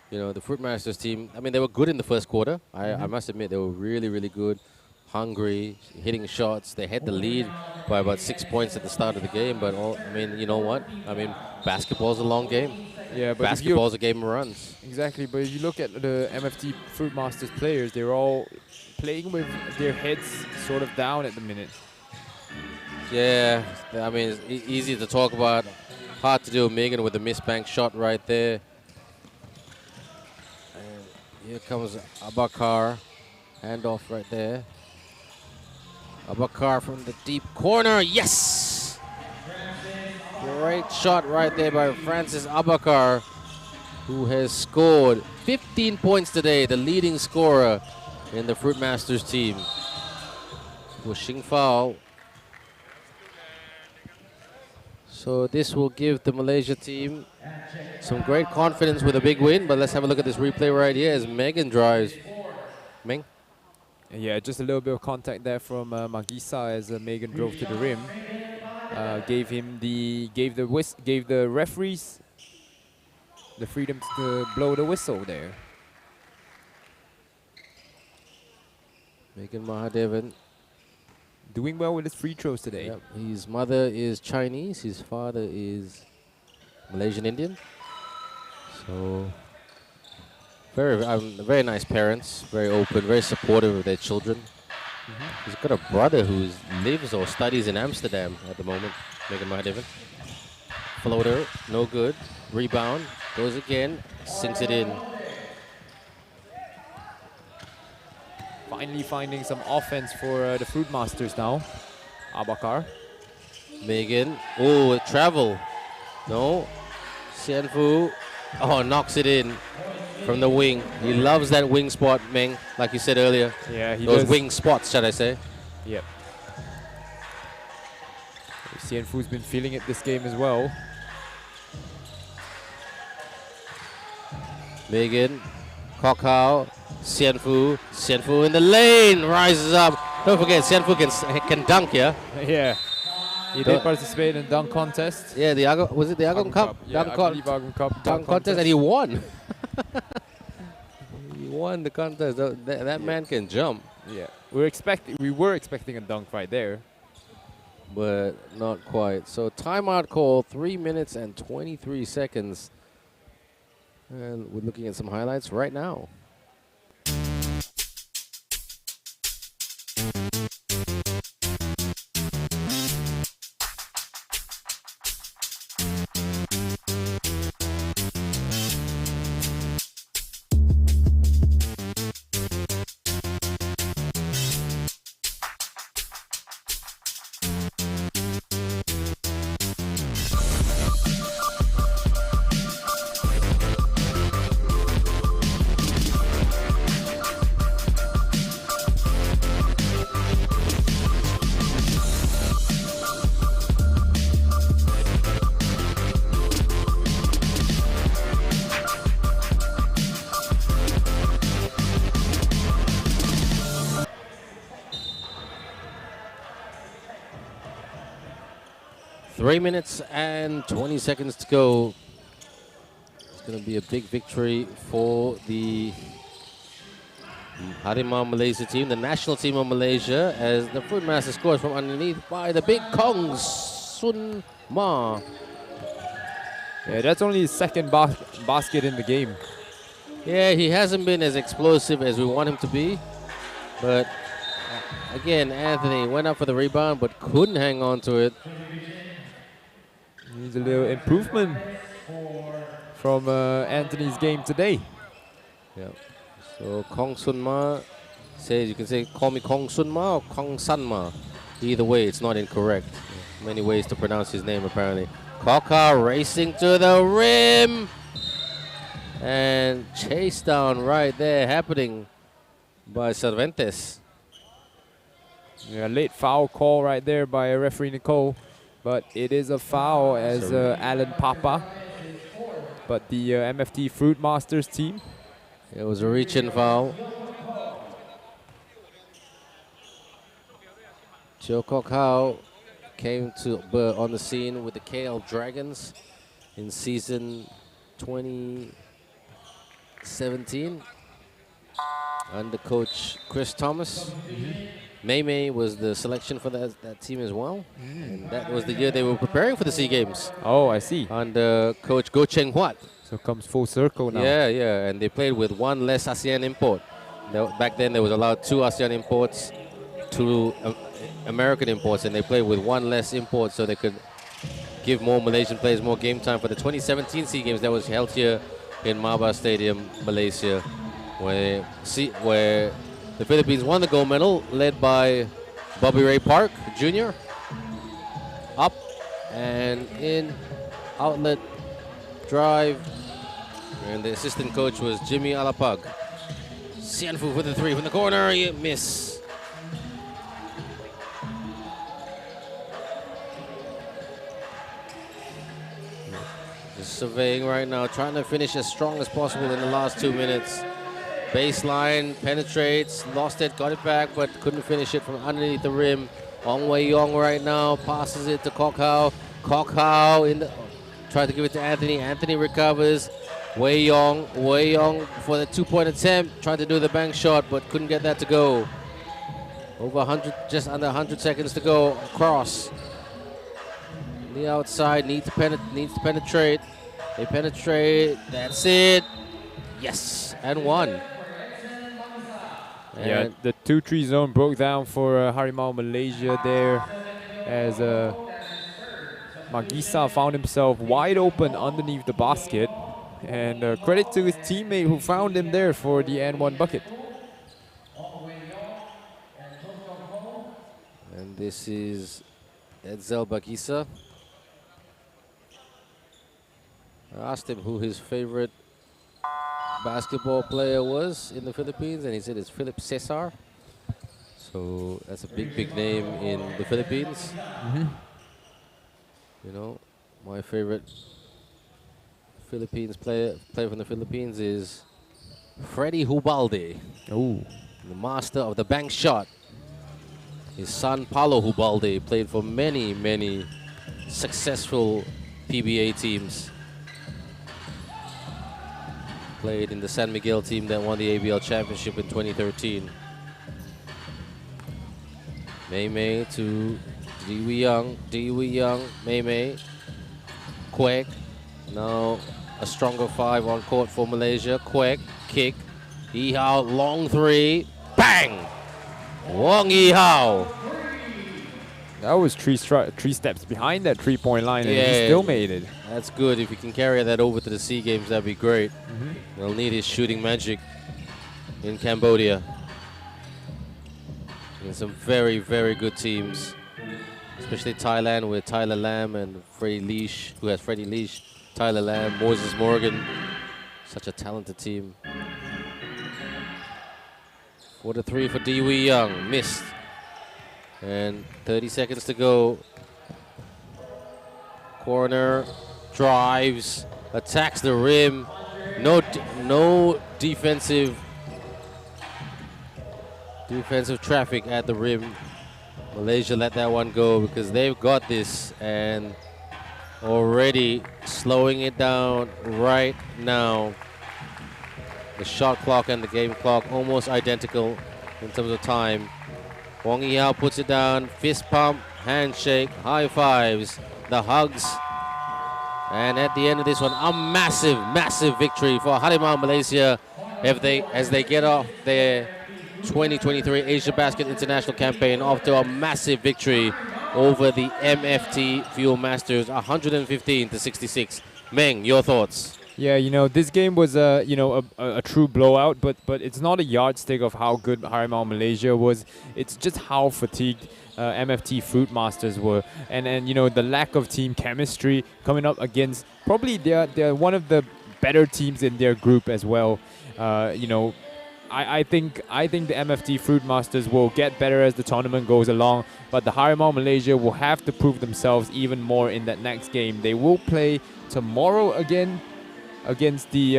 You know, the Fruitmasters team. I mean, they were good in the first quarter. I must admit, they were really, really good, hungry, hitting shots. They had the lead by about 6 points at the start of the game. But I mean, you know what? I mean, basketball's a long game. Yeah, but Basketball's a game of runs. exactly. But if you look at the MFT Fruitmasters players, they're all playing with their heads sort of down at the minute. Yeah, I mean, it's easy to talk about. Hard to do. Megan with the missed bank shot right there. And here comes Abakar. Handoff right there. Abakar from the deep corner. Yes! Great shot right there by Francis Abakar, who has scored 15 points today, the leading scorer in the Fruitmasters team. Pushing foul. So this will give the Malaysia team some great confidence with a big win. But let's have a look at this replay right here as Megan drives. Meng? Yeah, just a little bit of contact there from Magisa as Megan drove to the rim. Gave the referees the freedom to blow the whistle there. Megan Mahadevan. Doing well with his free throws today. Yep. His mother is Chinese. His father is Malaysian Indian. So very nice parents. Very open. Very supportive of their children. He's got a brother who lives or studies in Amsterdam at the moment. Megan Mahadevan. Floater, no good. Rebound, goes again, sinks it in. Finally finding some offense for the Fruitmasters now. Abakar. Megan, oh, travel. No. Xianfu, oh, knocks it in from the wing. He loves that wing spot, Meng, like you said earlier. Yeah, he Those does. wing spots, should I say. Yep. Xianfu's been feeling it this game as well. Megan, Kokau, Xianfu in the lane, rises up. Don't forget, Xianfu can dunk, yeah? Yeah. He did participate in dunk contest. Yeah, was it the Agong Cup? Yeah, Dunk I believe Agong Cup dunk contest, and he won. He won the contest. That man can jump. Yeah. We were expecting a dunk right there. But not quite. So timeout call, 3 minutes and 23 seconds. And we're looking at some highlights right now. Three minutes and 20 seconds to go. It's going to be a big victory for the Harimau Malaysia team, the national team of Malaysia, as the Fruitmaster scores from underneath by the big Kong Sun Ma. Yeah, that's only his second basket in the game. Yeah, he hasn't been as explosive as we want him to be. But again, Anthony went up for the rebound but couldn't hang on to it. Needs a little improvement from Anthony's game today. Yeah. So Kong Sun Ma says, you can say, call me Kong Sun Ma or Kong San Ma. Either way, it's not incorrect. Many ways to pronounce his name, apparently. Kaka racing to the rim. And chase down right there happening by Cervantes. Yeah, late foul call right there by referee Nicole. But it is a foul as Alan Papa but the MFT Fruitmasters team. It was a reach-in foul. Chiu Kok Hao came on the scene with the KL Dragons in season 2017 under coach Chris Thomas. Mei Mei was the selection for that team as well. And that was the year they were preparing for the SEA Games Oh, I see. under coach Goh Cheng Huat. So it comes full circle now. Yeah, and they played with one less ASEAN import. Back then, they was allowed 2 ASEAN imports, 2 American imports, and they played with one less import so they could give more Malaysian players more game time for the 2017 SEA Games that was held here in Maba Stadium, Malaysia, where the Philippines won the gold medal, led by Bobby Ray Park Jr. Up and in, outlet drive, and the assistant coach was Jimmy Alapag. Sianfu for the 3 from the corner, you miss. Just surveying right now, trying to finish as strong as possible in the last 2 minutes. Baseline, penetrates, lost it, got it back, but couldn't finish it from underneath the rim. Ong Wei Yong right now, passes it to Kok Hao. Kok Hao tried to give it to Anthony. Anthony recovers. Wei Yong for the 2-point attempt. Tried to do the bank shot, but couldn't get that to go. Over 100, just under 100 seconds to go. Cross. The outside needs to penetrate. They penetrate. That's it. Yes, and 1. Yeah, the 2-3 zone broke down for Harimau Malaysia there, as Magisa found himself wide open underneath the basket. And credit to his teammate who found him there for the N1 bucket. And this is Edsel Bagisa. I asked him who his favorite basketball player was in the Philippines, and he said it's Philip Cesar. So that's a big name in the Philippines. You know, my favorite Philippines player from the Philippines is Freddy Hubalde, Oh, the master of the bank shot. His son Paulo Hubalde played for many successful PBA teams. Played in the San Miguel team that won the ABL championship in 2013. Mei Mei to Dee Wee Young, Mei Mei. Quek, now a stronger 5 on court for Malaysia. Quek, kick, Yi Hao, long 3, bang! Wong Yi Hao. that was three steps behind that 3-point line, and he Yeah. still made it. That's good. If you can carry that over to the SEA Games, that'd be great. They'll need his shooting magic in Cambodia. And some very good teams, especially Thailand with Tyler Lam and Freddie Leash, who has Freddie Leash, Tyler Lam, Moses Morgan. Such a talented team. 4-3 for Dee Wee Young, missed. And 30 seconds to go. Corner, drives, attacks the rim. No defensive traffic at the rim. Malaysia let that one go because they've got this, and already slowing it down right now. The shot clock and the game clock almost identical in terms of time. Wong Yi Hao puts it down, fist pump, handshake, high fives, the hugs. And at the end of this one, a massive victory for Harimau Malaysia as they get off their 2023 AsiaBasket International campaign off to a massive victory over the MFT Fruitmasters, 115-66. Meng, your thoughts? Yeah, you know, this game was a true blowout, but it's not a yardstick of how good Harimau Malaysia was. It's just how fatigued MFT Fruitmasters were, and you know, the lack of team chemistry coming up against probably they're one of the better teams in their group as well. You know, I think the MFT Fruitmasters will get better as the tournament goes along, but the Harimau Malaysia will have to prove themselves even more in that next game. They will play tomorrow again against the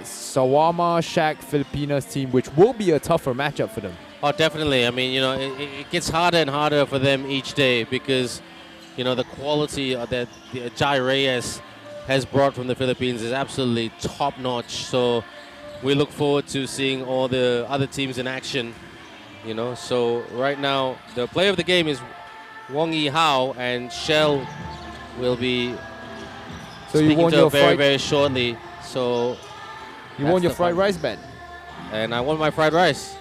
Sawama Shack Filipinas team, which will be a tougher matchup for them. Oh, definitely. I mean, it gets harder and harder for them each day because, the quality that Jai Reyes has brought from the Philippines is absolutely top-notch. So we look forward to seeing all the other teams in action, So right now, the player of the game is Wong Yi Hao, and Shell will be speaking to her very, very shortly. So you want your fried rice, Ben? And I want my fried rice.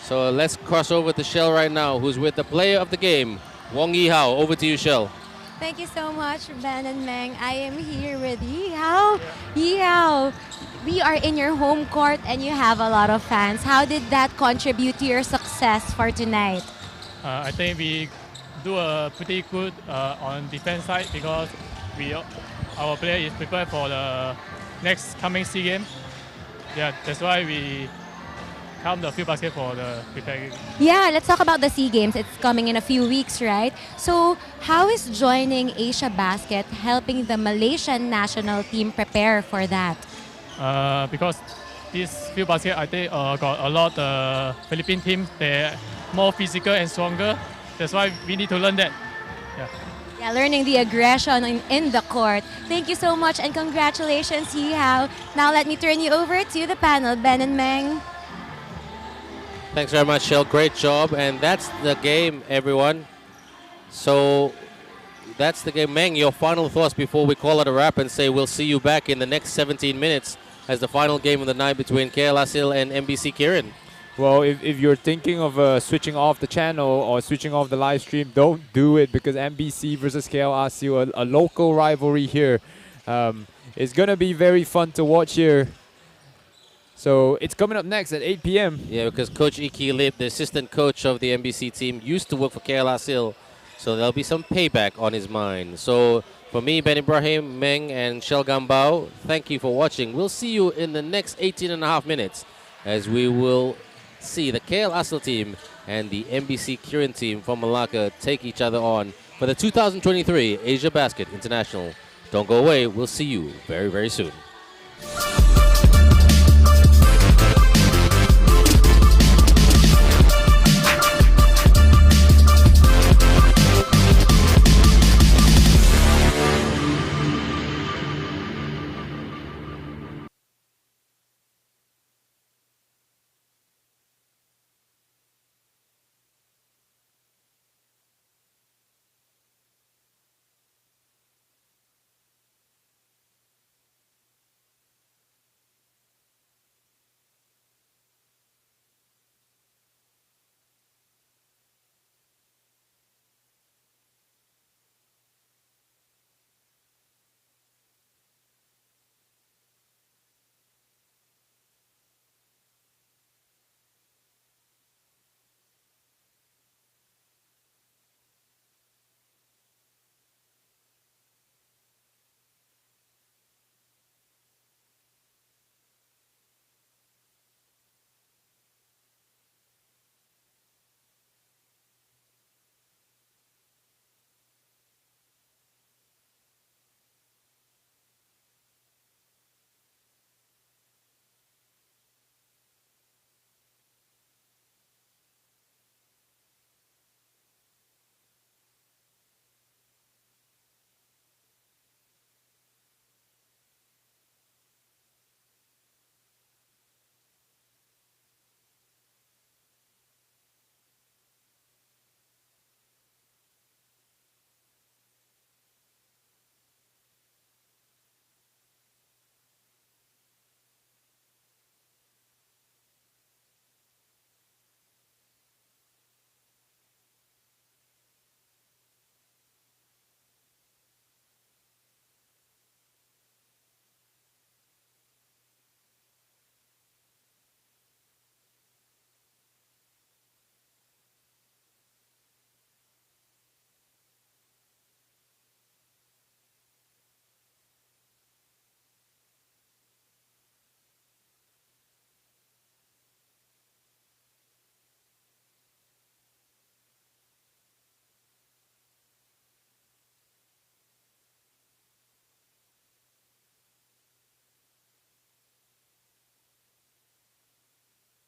So let's cross over to Shell right now, who's with the player of the game, Wong Yi Hao. Over to you, Shell. Thank you so much, Ben and Meng. I am here with Yi Hao. Yi Hao, we are in your home court and you have a lot of fans. How did that contribute to your success for tonight? I think we do a pretty good on defense side because our player is prepared for the next coming SEA game. Yeah, that's why we come the field basket for the preparing. Yeah, let's talk about the SEA Games. It's coming in a few weeks, right? So how is joining AsiaBasket helping the Malaysian national team prepare for that? Because this field basket, I think, got a lot of Philippine teams. They're more physical and stronger. That's why we need to learn that. Yeah, learning the aggression in the court. Thank you so much and congratulations, Yi Hao. Now let me turn you over to the panel, Ben and Meng. Thanks very much, Shell. Great job. And that's the game, everyone. So that's the game. Meng, your final thoughts before we call it a wrap and say we'll see you back in the next 17 minutes as the final game of the night between KL Asil and MBC Kirin. Well, if you're thinking of switching off the channel or switching off the live stream, don't do it because MBC versus KL Asil, a local rivalry here. It's going to be very fun to watch here. So it's coming up next at 8 p.m. Yeah, because Coach Iki Lip, the assistant coach of the MBC team, used to work for KL Asil. So there'll be some payback on his mind. So for me, Ben Ibrahim, Meng, and Shell Gambao, thank you for watching. We'll see you in the next 18.5 minutes as we will see the KL Asil team and the MBC Kirin team from Malacca take each other on for the 2023 AsiaBasket International. Don't go away. We'll see you very, very soon.